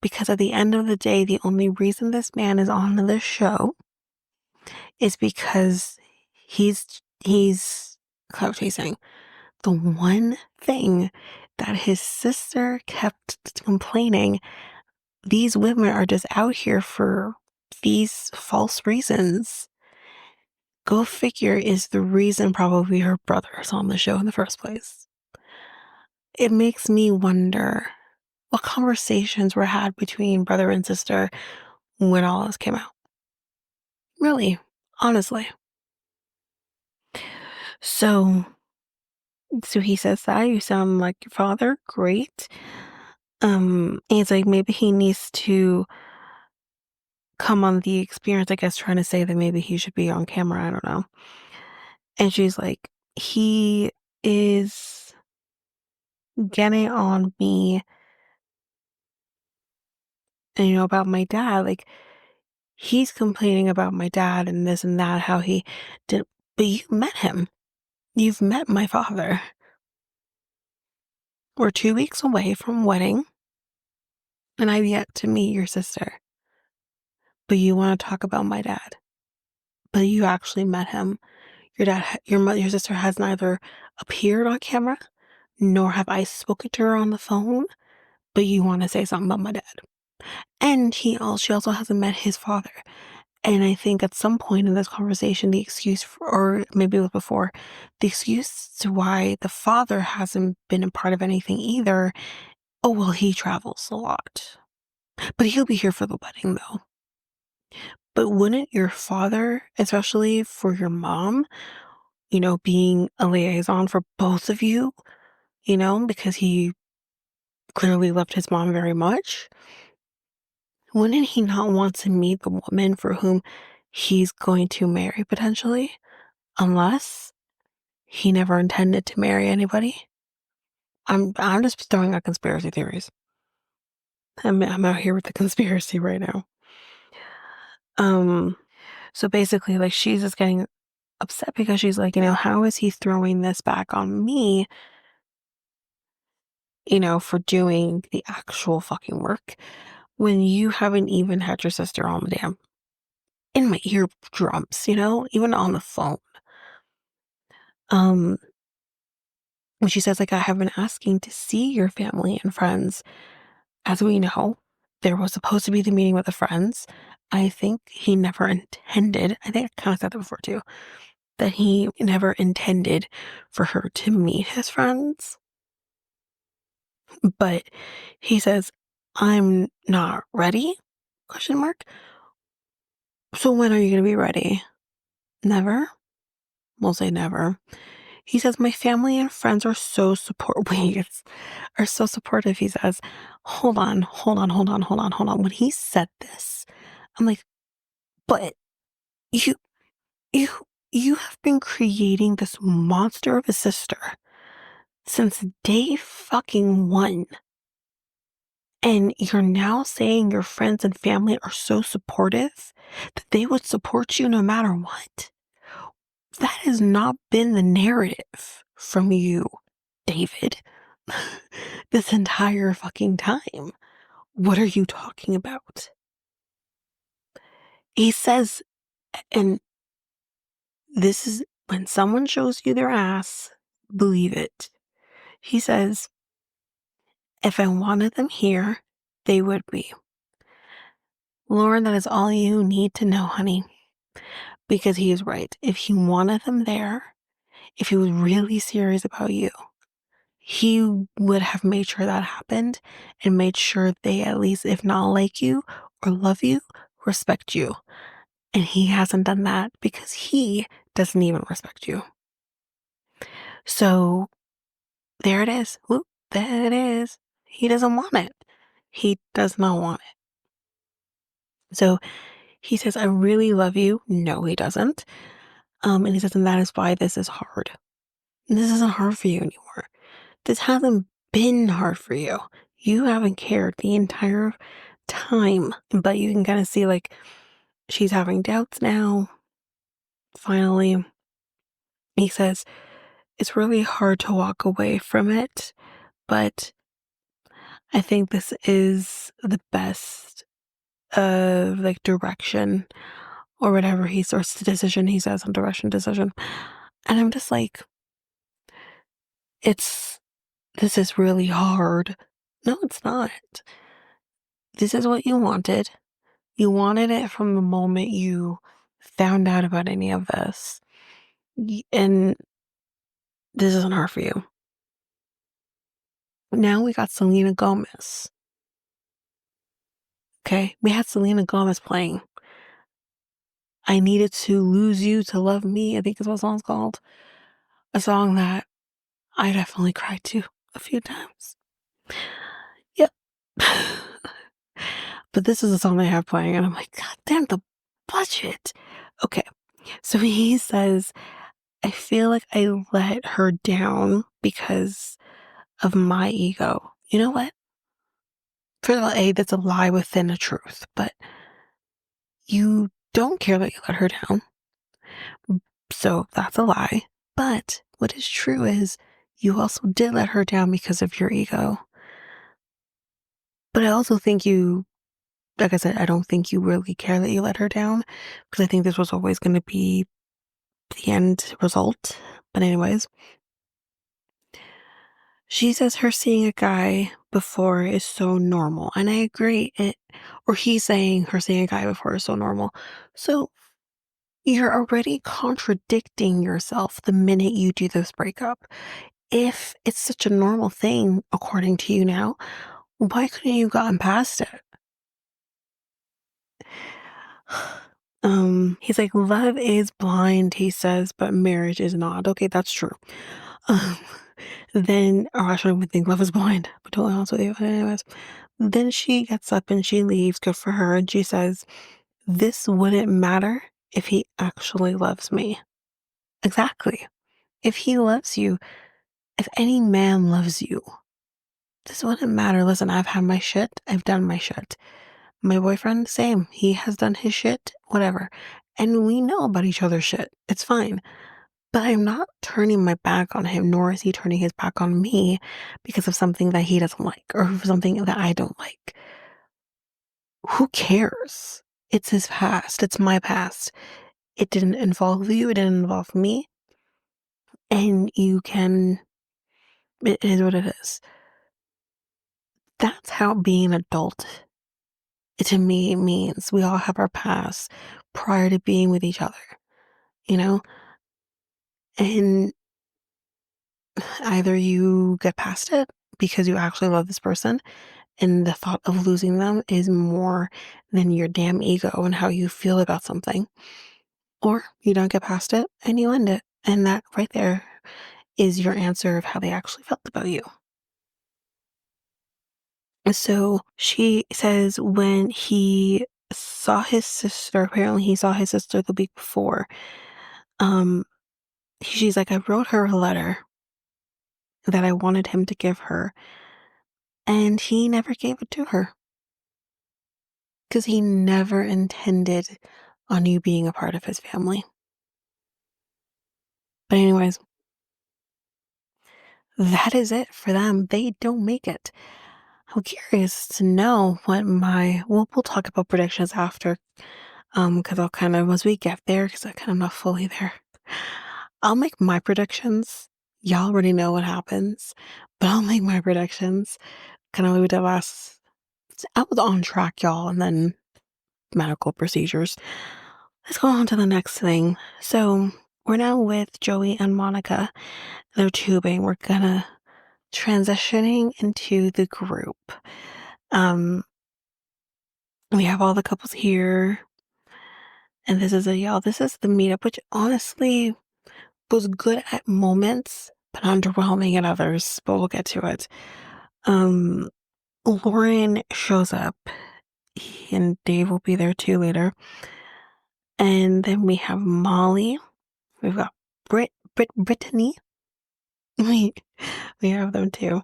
Because at the end of the day, the only reason this man is on this show is because he's clout chasing. The one thing that his sister kept complaining, these women are just out here for these false reasons. Go figure, is the reason probably her brother is on the show in the first place. It makes me wonder what conversations were had between brother and sister when all this came out. Really, honestly. So, so he says that you sound like your father. Great. He's like, maybe he needs to come on the experience, I guess, trying to say that maybe he should be on camera. I don't know. And she's like, he is getting on me, and about my dad. Like, he's complaining about my dad and this and that, how he did. But you met him. You've met my father. We're 2 weeks away from wedding, and I've yet to meet your sister. But you want to talk about my dad. But you actually met him. Your sister has neither appeared on camera, nor have I spoken to her on the phone. But you want to say something about my dad. And she also hasn't met his father. And I think at some point in this conversation, the excuse or maybe it was before, the excuse to why the father hasn't been a part of anything either. Oh, well, he travels a lot. But he'll be here for the wedding, though. But wouldn't your father, especially for your mom, being a liaison for both of you, because he clearly loved his mom very much, wouldn't he not want to meet the woman for whom he's going to marry potentially? Unless he never intended to marry anybody. I'm just throwing out conspiracy theories. I'm out here with the conspiracy right now. So basically, like, she's just getting upset because she's like, how is he throwing this back on me, for doing the actual fucking work when you haven't even had your sister on the damn in my eardrums, even on the phone. When she says, like, I have been asking to see your family and friends. As we know, there was supposed to be the meeting with the friends. I think he never intended, I think I kind of said that before too, that he never intended for her to meet his friends. But he says, I'm not ready? Question mark. So when are you going to be ready? Never? We'll say never. He says, my family and friends are so are so supportive. He says, hold on. When he said this, I'm like, but you, you, you have been creating this monster of a sister since day fucking one. And you're now saying your friends and family are so supportive that they would support you no matter what. That has not been the narrative from you, David. this entire fucking time. What are you talking about? He says, and this is when someone shows you their ass, believe it. He says, if I wanted them here, they would be. Lauren, that is all you need to know, honey. Because he is right. If he wanted them there, if he was really serious about you, he would have made sure that happened and made sure they at least, if not like you or love you, respect you. And he hasn't done that because he doesn't even respect you. So there it is. Whoop, there it is. He doesn't want it. He does not want it. So he says, I really love you. No, he doesn't. And he says, and that is why this is hard. And this isn't hard for you anymore. This hasn't been hard for you. You haven't cared the entire time. But you can kind of see like she's having doubts now. Finally, he says, it's really hard to walk away from it, but I think this is the best of like direction or whatever he sorts the decision he says on direction decision. And I'm just like, this is really hard. No, it's not. This is what you wanted. You wanted it from the moment you found out about any of this. And this isn't hard for you. Now we got Selena Gomez. Okay, we had Selena Gomez playing. I needed to lose you to love me, I think is what the song's called. A song that I definitely cried to a few times. Yep. But this is a song they have playing, and I'm like, God damn the budget. Okay, so he says, I feel like I let her down because of my ego. You know what? First of all, A, that's a lie within a truth, but you don't care that you let her down. So that's a lie. But what is true is you also did let her down because of your ego. But I also think you, like I said, I don't think you really care that you let her down because I think this was always going to be the end result. But, anyways, she says her seeing a guy before is so normal. And I agree. Or he's saying her seeing a guy before is so normal. So you're already contradicting yourself the minute you do this breakup. If it's such a normal thing, according to you now, why couldn't you gotten past it? He's like, love is blind, he says, but marriage is not. Okay, that's true. Um, then, or I shouldn't even think love is blind, but totally honest with you. Anyways, then she gets up and she leaves. Good for her. And she says, this wouldn't matter if he actually loves me. Exactly. If he loves you, if any man loves you, this wouldn't matter. Listen, I've had my shit. I've done my shit. My boyfriend, same. He has done his shit, whatever. And we know about each other's shit. It's fine. But I'm not turning my back on him, nor is he turning his back on me because of something that he doesn't like or something that I don't like. Who cares? It's his past. It's my past. It didn't involve you. It didn't involve me. And you can, it is what it is. That's how being an adult to me means. We all have our past prior to being with each other, you know? And either you get past it because you actually love this person and the thought of losing them is more than your damn ego and how you feel about something, or you don't get past it and you end it. And that right there is your answer of how they actually felt about you. So she says when he saw his sister, apparently he saw his sister the week before. Um, she's like, I wrote her a letter that I wanted him to give her, and he never gave it to her because he never intended on you being a part of his family. But anyways, that is it for them. They don't make it. I'm curious to know what we'll talk about predictions after, because I'll kind of, once we get there, because I'm kind of not fully there, I'll make my predictions. Y'all already know what happens, but I'll make my predictions. Kind of what we did last. I was on track, y'all, and then medical procedures. Let's go on to the next thing. So we're now with Joey and Monica. They're tubing. We're gonna transitioning into the group. Um, we have all the couples here, and this is the meetup, which honestly was good at moments, but underwhelming at others. But we'll get to it. Um, Lauren shows up, and Dave will be there too later. And then we have Molly. We've got Brittany. We we have them too.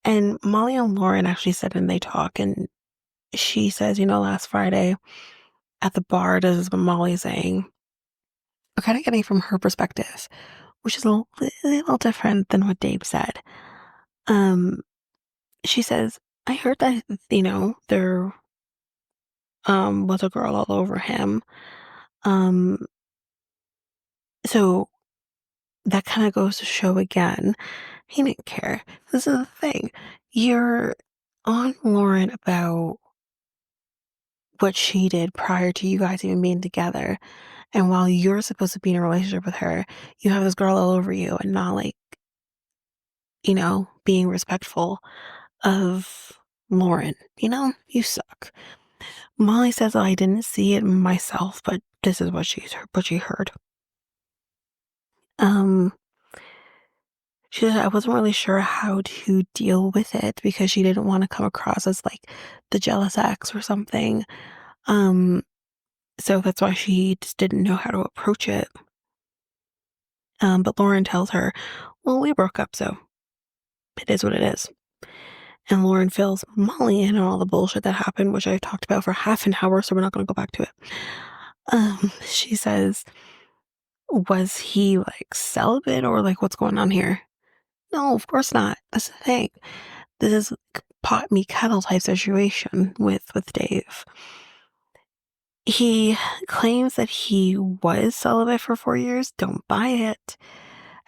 And Molly and Lauren actually sit and they talk, and she says, last Friday at the bar, this is what Molly's saying. We're kind of getting from her perspective, which is a little different than what Dave said. Um, she says, I heard that, there was a girl all over him. Um, so that kind of goes to show again, he didn't care. This is the thing. You're on Lauren about what she did prior to you guys even being together. And while you're supposed to be in a relationship with her, you have this girl all over you and not like, being respectful of Lauren. You suck. Molly says, oh, I didn't see it myself, but this is what she heard. Um, she said, I wasn't really sure how to deal with it because she didn't want to come across as like the jealous ex or something. Um, so that's why she just didn't know how to approach it. But Lauren tells her, well, we broke up, so it is what it is. And Lauren fills Molly in on all the bullshit that happened, which I talked about for half an hour, so we're not going to go back to it. She says, was he like celibate or like what's going on here? No, of course not. That's the thing. This is pot me kettle type situation with Dave. He claims that he was celibate for 4 years. Don't buy it.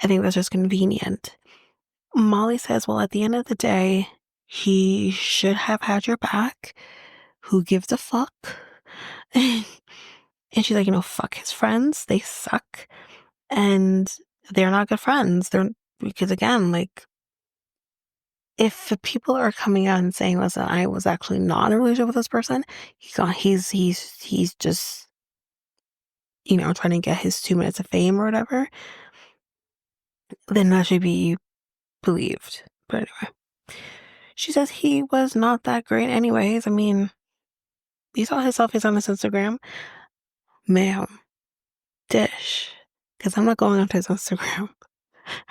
I think that's just convenient. Molly says, well, at the end of the day, he should have had your back. Who gives a fuck? And she's like, fuck his friends. They suck. And they're not good friends. Because again, like, if the people are coming out and saying, listen, I was actually not in a relationship with this person, he's just, trying to get his 2 minutes of fame or whatever, then that should be believed. But anyway, she says he was not that great anyways. I mean, you saw his selfies on his Instagram. Ma'am, dish. Because I'm not going onto his Instagram.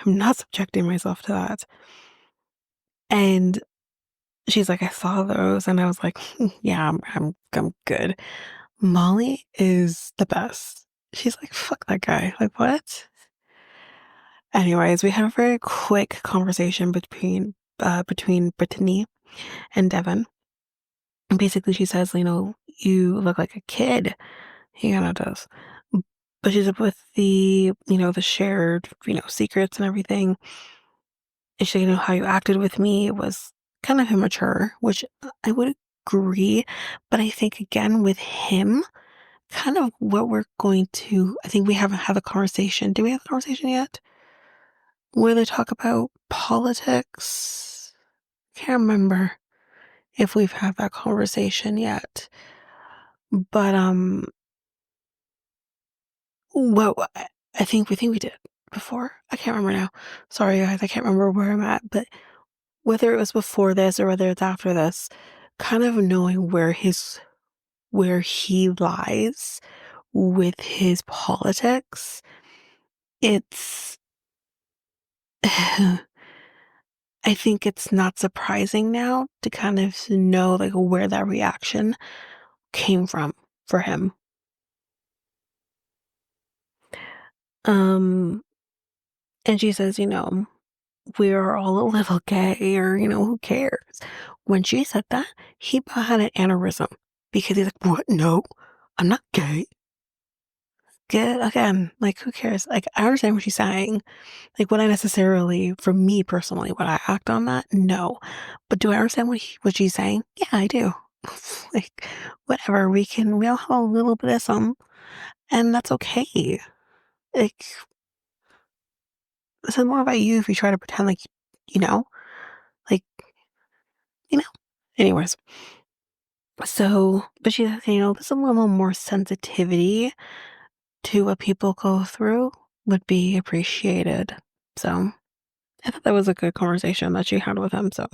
I'm not subjecting myself to that. And she's like, I saw those. And I was like, yeah, I'm good. Molly is the best. She's like, fuck that guy. Like, what? Anyways, we had a very quick conversation between Brittany and Devin. And basically, she says, you look like a kid. He kind of does. But she's up with the shared, secrets and everything. And she, how you acted with me was kind of immature, which I would agree. But I think, again, with him, kind of what we're going to, I think we haven't had a conversation. Do we have a conversation yet? Where they talk about politics? Can't remember if we've had that conversation yet. But well, I think we did before. I can't remember now. Sorry guys, I can't remember where I'm at, but whether it was before this or whether it's after this, kind of knowing where he lies with his politics, it's I think it's not surprising now to kind of know like where that reaction came from for him. Um, and she says, we're all a little gay or, who cares? When she said that, he about had an aneurysm because he's like, what? No, I'm not gay. Get again, like, who cares? Like, I understand what she's saying. Like, would I necessarily, for me personally, would I act on that? No. But do I understand what she's saying? Yeah, I do. Like, whatever. We all have a little bit of some, and that's okay. Like, this is more about you if you try to pretend like, you know, like, you know. Anyways, so, but she's like, there's a little more sensitivity to what people go through would be appreciated. So, I thought that was a good conversation that she had with him. So,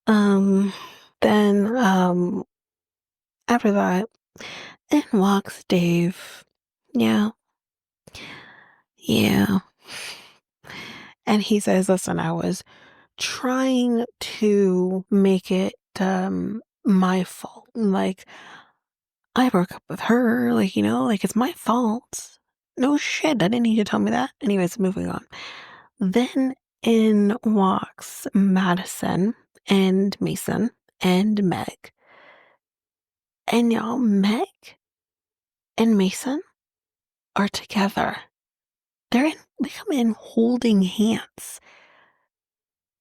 um, then, after that, in walks Dave. Yeah, yeah. And he says, listen, I was trying to make it, my fault. Like, I broke up with her. Like, like it's my fault. No shit. I didn't need you to tell me that. Anyways, moving on. Then in walks Madison and Mason and Meg. And y'all, Meg and Mason are together. They come in holding hands.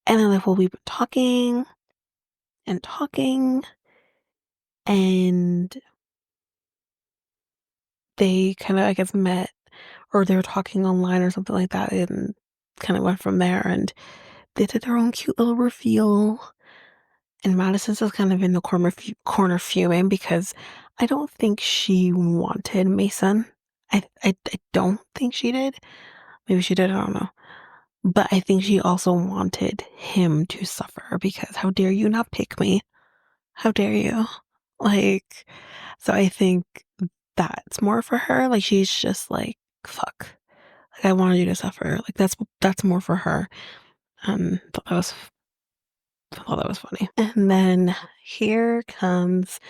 And they're like, well, we've been talking and talking. And they kind of, I guess, met or they were talking online or something like that and kind of went from there. And they did their own cute little reveal. And Madison's just kind of in the corner fuming because I don't think she wanted Mason. I don't think she did. Maybe she did. I don't know. But I think she also wanted him to suffer because how dare you not pick me? How dare you? Like, so I think that's more for her. Like, she's just like, fuck. Like, I wanted you to suffer. Like, that's more for her. Thought that was thought that was funny. And then here comes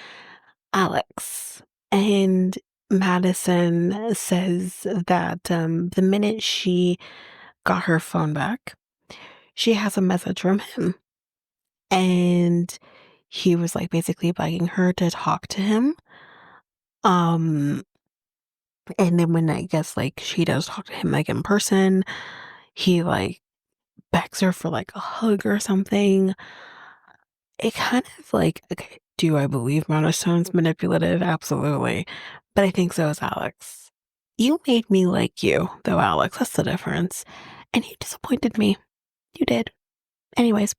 Alex, and Madison says that the minute she got her phone back, she has a message from him, and he was like basically begging her to talk to him. Um, and then when I guess like she does talk to him like in person, he like begs her for like a hug or something. It kind of like, okay, do I believe Monostone's manipulative? Absolutely. But I think so is Alex. You made me like you, though, Alex. That's the difference. And you disappointed me. You did. Anyways,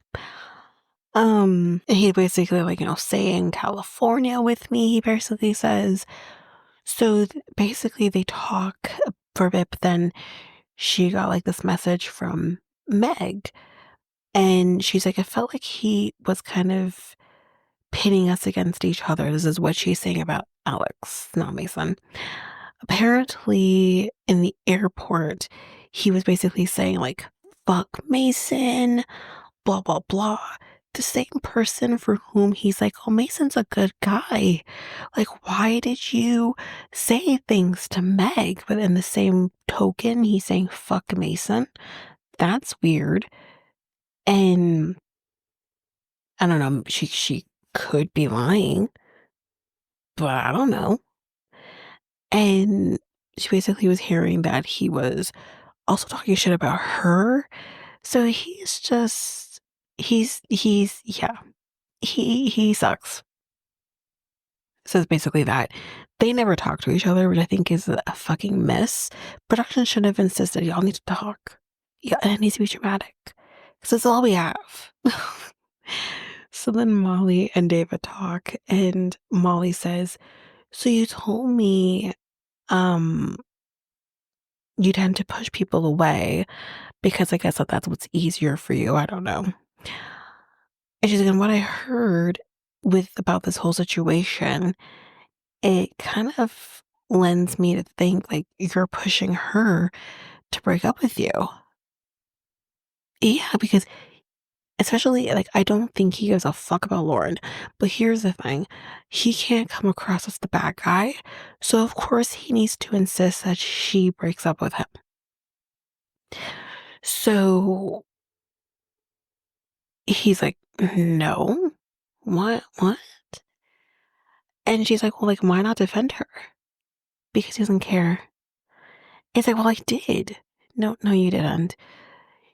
and he basically like, stay in California with me, he basically says. So basically they talk for a bit, but then she got like this message from Meg. And she's like, I felt like he was kind of pitting us against each other. This is what she's saying about Alex, not Mason. Apparently, in the airport, he was basically saying, like, fuck Mason, blah, blah, blah. The same person for whom he's like, oh, Mason's a good guy. Like, why did you say things to Meg? But in the same token, he's saying, fuck Mason. That's weird. And I don't know, she could be lying, but I don't know. And she basically was hearing that he was also talking shit about her. So yeah, he sucks. So it's basically that. They never talk to each other, which I think is a fucking miss. Production should have insisted y'all need to talk. Yeah, and it needs to be dramatic. Because it's all we have. So then Molly and David talk, and Molly says, so you told me um you tend to push people away because I guess that's what's easier for you. I don't know. And she's like, and what I heard about this whole situation, it kind of lends me to think like you're pushing her to break up with you. Yeah, because especially like I don't think he gives a fuck about Lauren. But here's the thing. He can't come across as the bad guy. So of course he needs to insist that she breaks up with him. So he's like, no. What? And she's like, well, like, why not defend her? Because he doesn't care. He's like, well, I did. No, no, you didn't.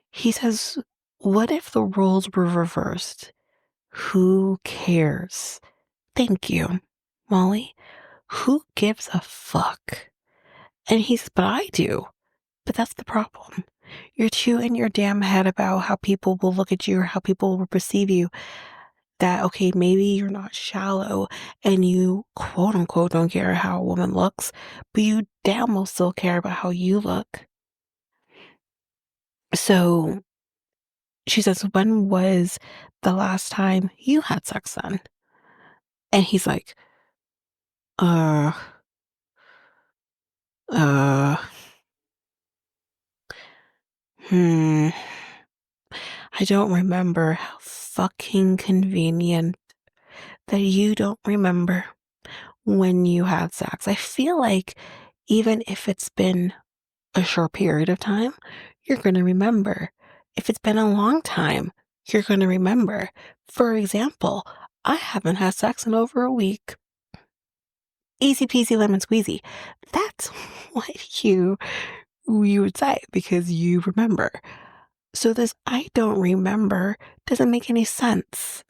He says, what if the roles were reversed? Who cares? Thank you, Molly. Who gives a fuck? And he says, but I do. But that's the problem. You're too in your damn head about how people will look at you or how people will perceive you. That, okay, maybe you're not shallow and you quote unquote don't care how a woman looks, but you damn well still care about how you look. So she says, when was the last time you had sex then? And he's like, uh, uh, hmm, I don't remember. How fucking convenient that you don't remember when you had sex. I feel like even if it's been a short period of time, you're going to remember. If it's been a long time, you're going to remember. For example, I haven't had sex in over a week. Easy peasy lemon squeezy. That's what you would say because you remember. So this I don't remember doesn't make any sense.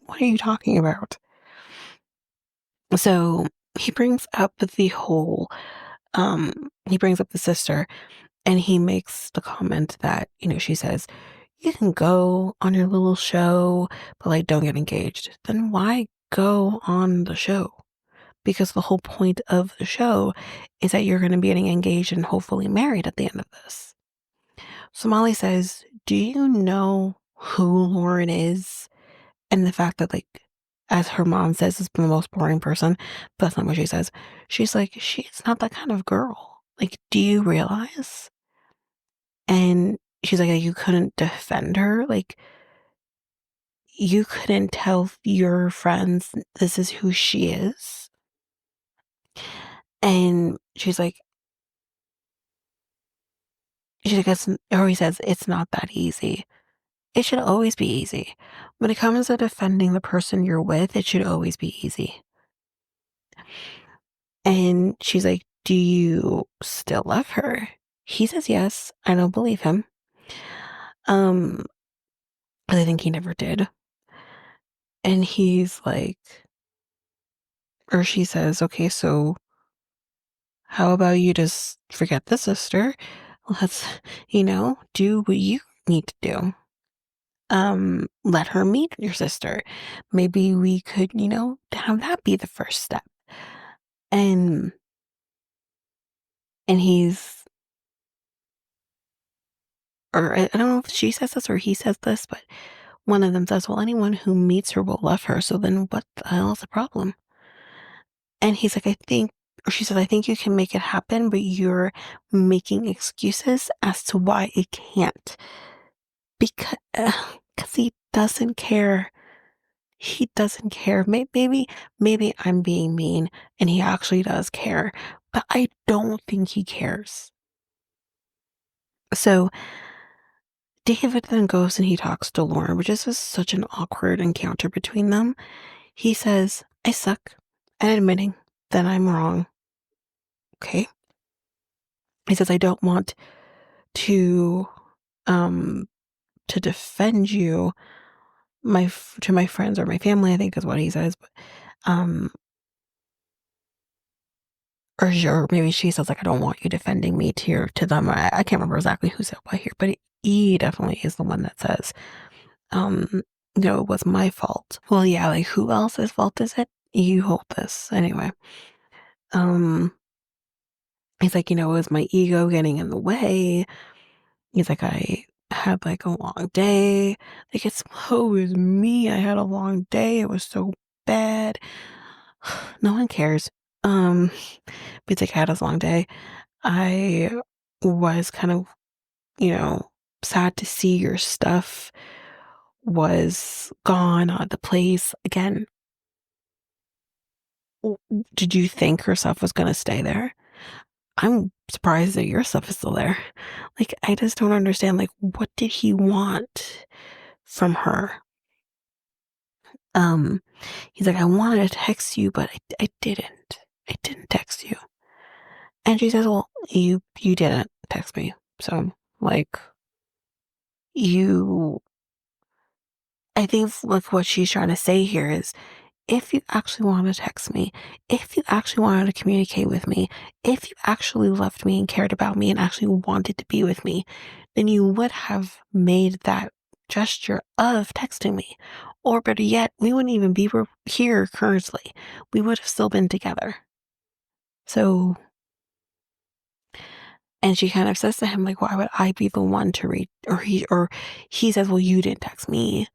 What are you talking about? So he brings up the whole he brings up the sister and he makes the comment that, she says, you can go on your little show, but like don't get engaged. Then why go on the show? Because the whole point of the show is that you're going to be getting engaged and hopefully married at the end of this. So Molly says, do you know who Lauren is? And the fact that, like, as her mom says, is the most boring person, but that's not what she says. She's like, she's not that kind of girl. Like, do you realize? And she's like, you couldn't defend her. Like, you couldn't tell your friends this is who she is. And she's like, or he says, it's not that easy. It should always be easy. When it comes to defending the person you're with, it should always be easy. And she's like, do you still love her? He says yes. I don't believe him. Um, but I think he never did. And he's like, or she says, okay, so how about you just forget the sister? Let's, do what you need to do. Let her meet your sister. Maybe we could, have that be the first step. And he's, or I don't know if she says this or he says this, but one of them says, well, anyone who meets her will love her. So then what the hell is the problem? And he's like, or she says, I think you can make it happen, but you're making excuses as to why it can't. Because he doesn't care. He doesn't care. Maybe I'm being mean and he actually does care, but I don't think he cares. So David then goes and he talks to Lauren, which is just such an awkward encounter between them. He says, I suck at admitting that I'm wrong. Okay. He says, I don't want to, um, to defend you, to my friends or my family, I think is what he says. But, or maybe she says, like, I don't want you defending me to them. I can't remember exactly who said what here, but he definitely is the one that says, um, it was my fault. Well, yeah, like, who else's fault is it? You hold this. Anyway, um, he's like, it was my ego getting in the way. He's like, I had like a long day. Like, it was me. I had a long day. It was so bad. No one cares. But it's like, I had a long day. I was kind of, sad to see your stuff was gone out of the place. Again, did you think her stuff was going to stay there? I'm surprised that your stuff is still there. Like, I just don't understand, like, what did he want from her? Um, he's like, "I wanted to text you, but I didn't. I didn't text you." And she says, "Well, you didn't text me. So, like, you I think, like, what she's trying to say here is, if you actually wanted to text me, if you actually wanted to communicate with me, if you actually loved me and cared about me and actually wanted to be with me, then you would have made that gesture of texting me. Or better yet, we wouldn't even be here currently. We would have still been together." So, and she kind of says to him, like, "Why would I be the one to read?" Or he says, "Well, you didn't text me."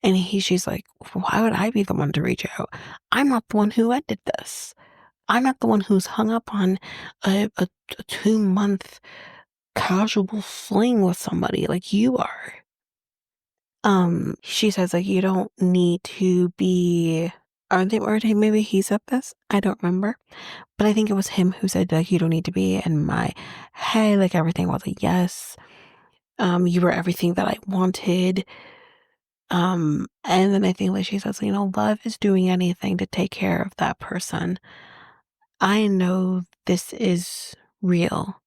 And she's like, "Why would I be the one to reach out? I'm not the one who ended this. I'm not the one who's hung up on a 2 month casual fling with somebody like you are." She says, like, "You don't need to be," or maybe he said this. I don't remember. But I think it was him who said, like, "You don't need to be in my head." Like, everything was a yes. You were everything that I wanted. And then I think, like, she says, "Love is doing anything to take care of that person. I know this is real.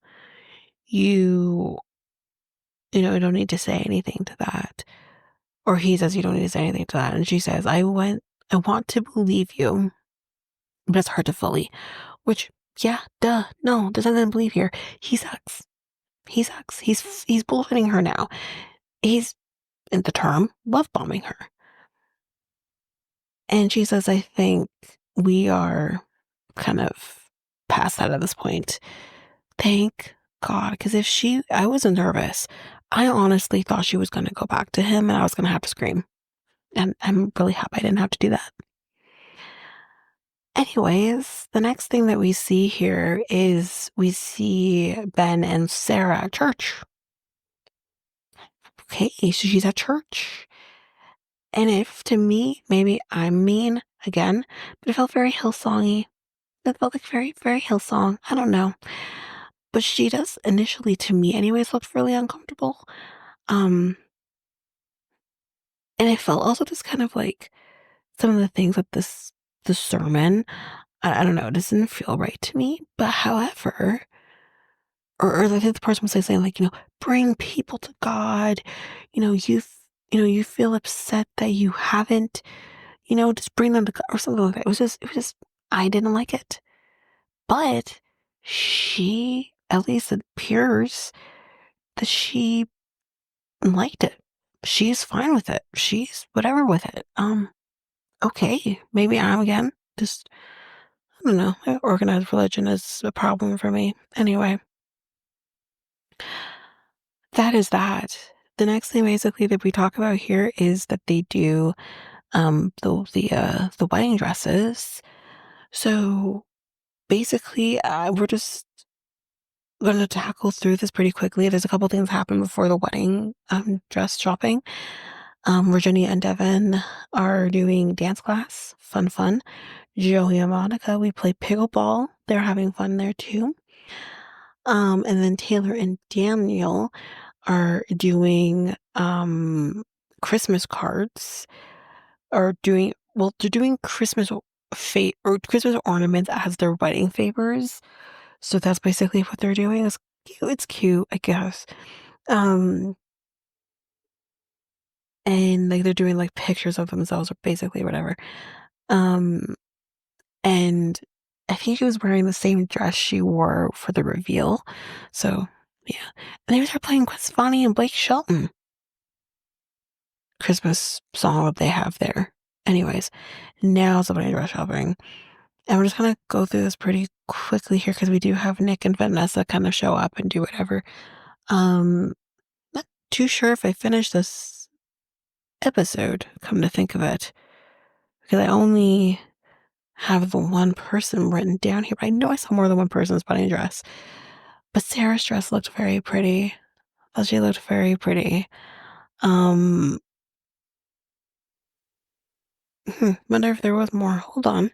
You, don't need to say anything to that." Or he says, "You don't need to say anything to that." And she says, I want to believe you, but it's hard to fully," which, yeah, duh. No, there's nothing to believe here. He sucks. He sucks. He's bullshitting her now. He's, in the term, love bombing her. And she says, "I think we are kind of past that at this point. Thank God." Because I was nervous. I honestly thought she was going to go back to him and I was going to have to scream. And I'm really happy I didn't have to do that. Anyways, the next thing that we see here is we see Ben and Sarah at church. Okay, so she's at church. And if to me, maybe I'm mean again, but it felt very Hillsongy. It felt like very, very Hillsong. I don't know. But she does initially, to me anyways, looked really uncomfortable. Um, and I felt also just kind of like some of the things that the sermon, I don't know, it doesn't feel right to me. But however, or I think the person was like saying, like, bring people to God. You feel upset that you haven't, just bring them to God or something like that. It was just, I didn't like it. But she, at least it appears that she liked it. She's fine with it. She's whatever with it. Okay, maybe I'm again. Just, I don't know. Organized religion is a problem for me. Anyway, that is that. The next thing basically that we talk about here is that they do the wedding dresses. So basically, we're just going to tackle through this pretty quickly. There's a couple things happen before the wedding dress shopping. Virginia and Devin are doing dance class. Fun, fun. Joey and Monica, we play pickleball. They're having fun there too. And then Taylor and Daniel are doing Christmas cards, or they're doing Christmas ornaments as their wedding favors. So that's basically what they're doing. It's cute. It's cute, I guess. Um, and like they're doing like pictures of themselves or basically whatever. Um, and I think she was wearing the same dress she wore for the reveal. So yeah. And they start playing Stefani and Blake Shelton Christmas song that they have there. Anyways, now somebody dress shopping. And we're just gonna go through this pretty quickly here because we do have Nick and Vanessa kind of show up and do whatever. Not too sure if I finished this episode, come to think of it, because I only have the one person written down here, but I know I saw more than one person's wedding dress. But Sarah's dress looked very pretty. I thought she looked very pretty. Um, Wonder if there was more. Hold on.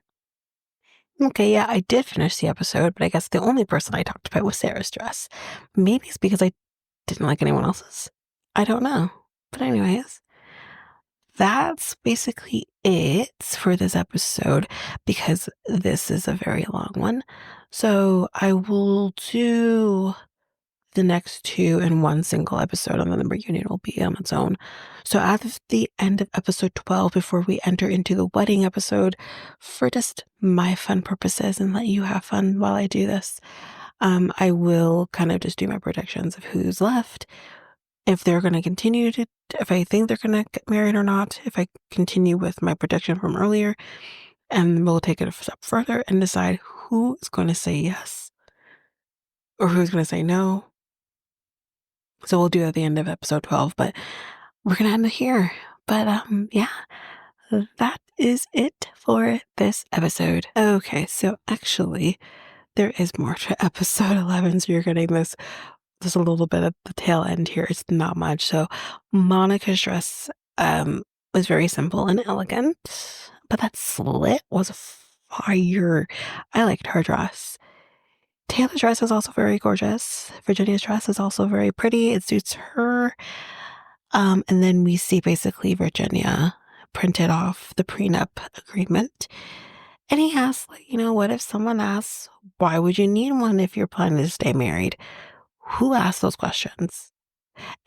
Okay, yeah, I did finish the episode, but I guess the only person I talked about was Sarah's dress. Maybe it's because I didn't like anyone else's. I don't know. But anyways, that's basically it for this episode because this is a very long one. So I will do the next two in one single episode, and then the reunion will be on its own. So at the end of episode 12, before we enter into the wedding episode, for just my fun purposes and let you have fun while I do this, I will kind of just do my predictions of who's left, if they're going to continue to, if I think they're going to get married or not, if I continue with my prediction from earlier, and we'll take it a step further and decide who is going to say yes or who's going to say no. So we'll do it at the end of episode 12, but we're going to end it here. But yeah, that is it for this episode. Okay, so actually, there is more to episode 11, so you're getting this just a little bit at the tail end here. It's not much. So Monica's dress was very simple and elegant, but that slit was fire. I liked her dress. Taylor's dress is also very gorgeous. Virginia's dress is also very pretty. It suits her. And then we see basically Virginia printed off the prenup agreement. And he asks, like, what if someone asks, why would you need one if you're planning to stay married? Who asks those questions?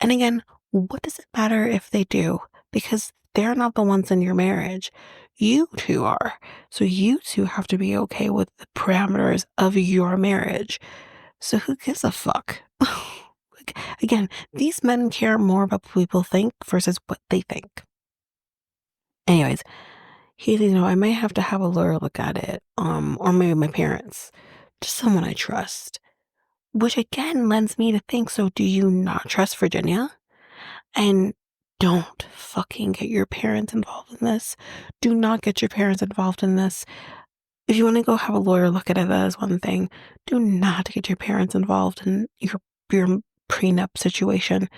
And again, what does it matter if they do? Because they're not the ones in your marriage. You two are. So you two have to be okay with the parameters of your marriage. So who gives a fuck? Again, these men care more about what people think versus what they think. Anyways, he says, I might have to have a lawyer look at it, or maybe my parents, just someone I trust. Which again lends me to think, so do you not trust Virginia? And don't fucking get your parents involved in this. Do not get your parents involved in this. If you want to go have a lawyer look at it, that is one thing. Do not get your parents involved in your prenup situation.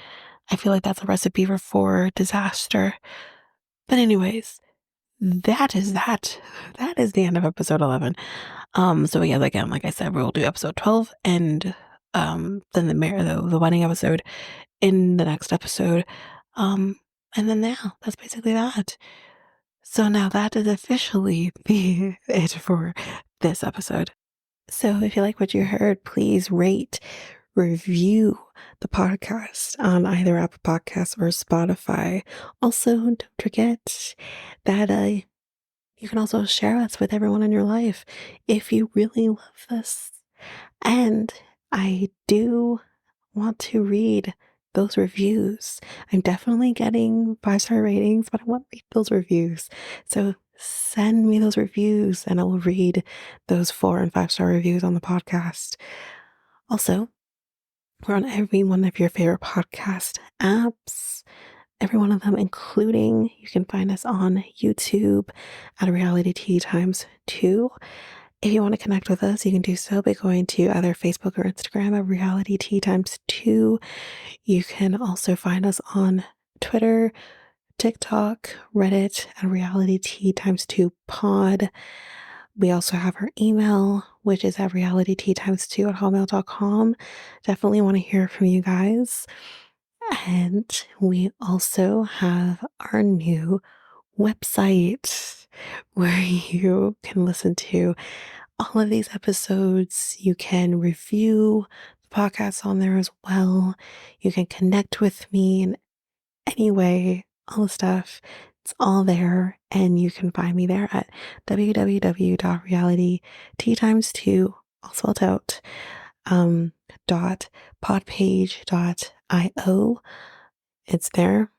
I feel like that's a recipe for disaster. But anyways, that is that. That is the end of episode 11. So yeah, again, like I said, we'll do episode 12 and then the wedding episode in the next episode. And then now that's basically that. So now that is officially the it for this episode. So if you like what you heard, please rate, review the podcast on either Apple Podcasts or Spotify. Also, don't forget that you can also share us with everyone in your life if you really love this. And I do want to read those reviews. I'm definitely getting 5-star ratings, but I want to read those reviews. So send me those reviews and I'll read those 4 and 5-star reviews on the podcast. Also, we're on every one of your favorite podcast apps. Every one of them, including you can find us on YouTube at Reality Tea Times 2. If you want to connect with us, you can do so by going to either Facebook or Instagram at Reality Tea Times 2. You can also find us on Twitter, TikTok, Reddit at Reality Tea Times 2 Pod. We also have our email, which is at realityteatimes2 at hotmail.com. Definitely want to hear from you guys. And we also have our new website where you can listen to all of these episodes. You can review the podcast on there as well. You can connect with me in any way, all the stuff. It's all there. And you can find me there at www.realityteatimes2, all spelled out, .podpage.io. It's there.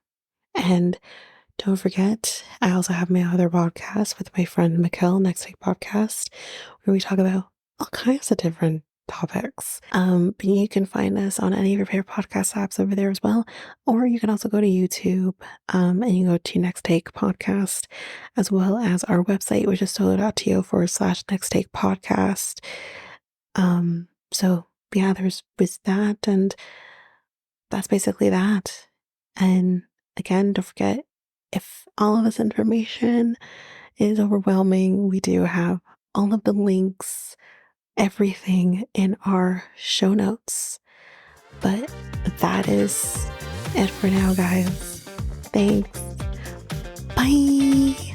And don't forget, I also have my other podcast with my friend Mikkel, Next Take Podcast, where we talk about all kinds of different topics. But you can find us on any of your favorite podcast apps over there as well. Or you can also go to YouTube and you go to Next Take Podcast, as well as our website, which is solo.to/Next Take Podcast. So yeah, there's that, and that's basically that. And again, don't forget, if all of this information is overwhelming, we do have all of the links, everything in our show notes. But that is it for now, guys. Thanks. Bye.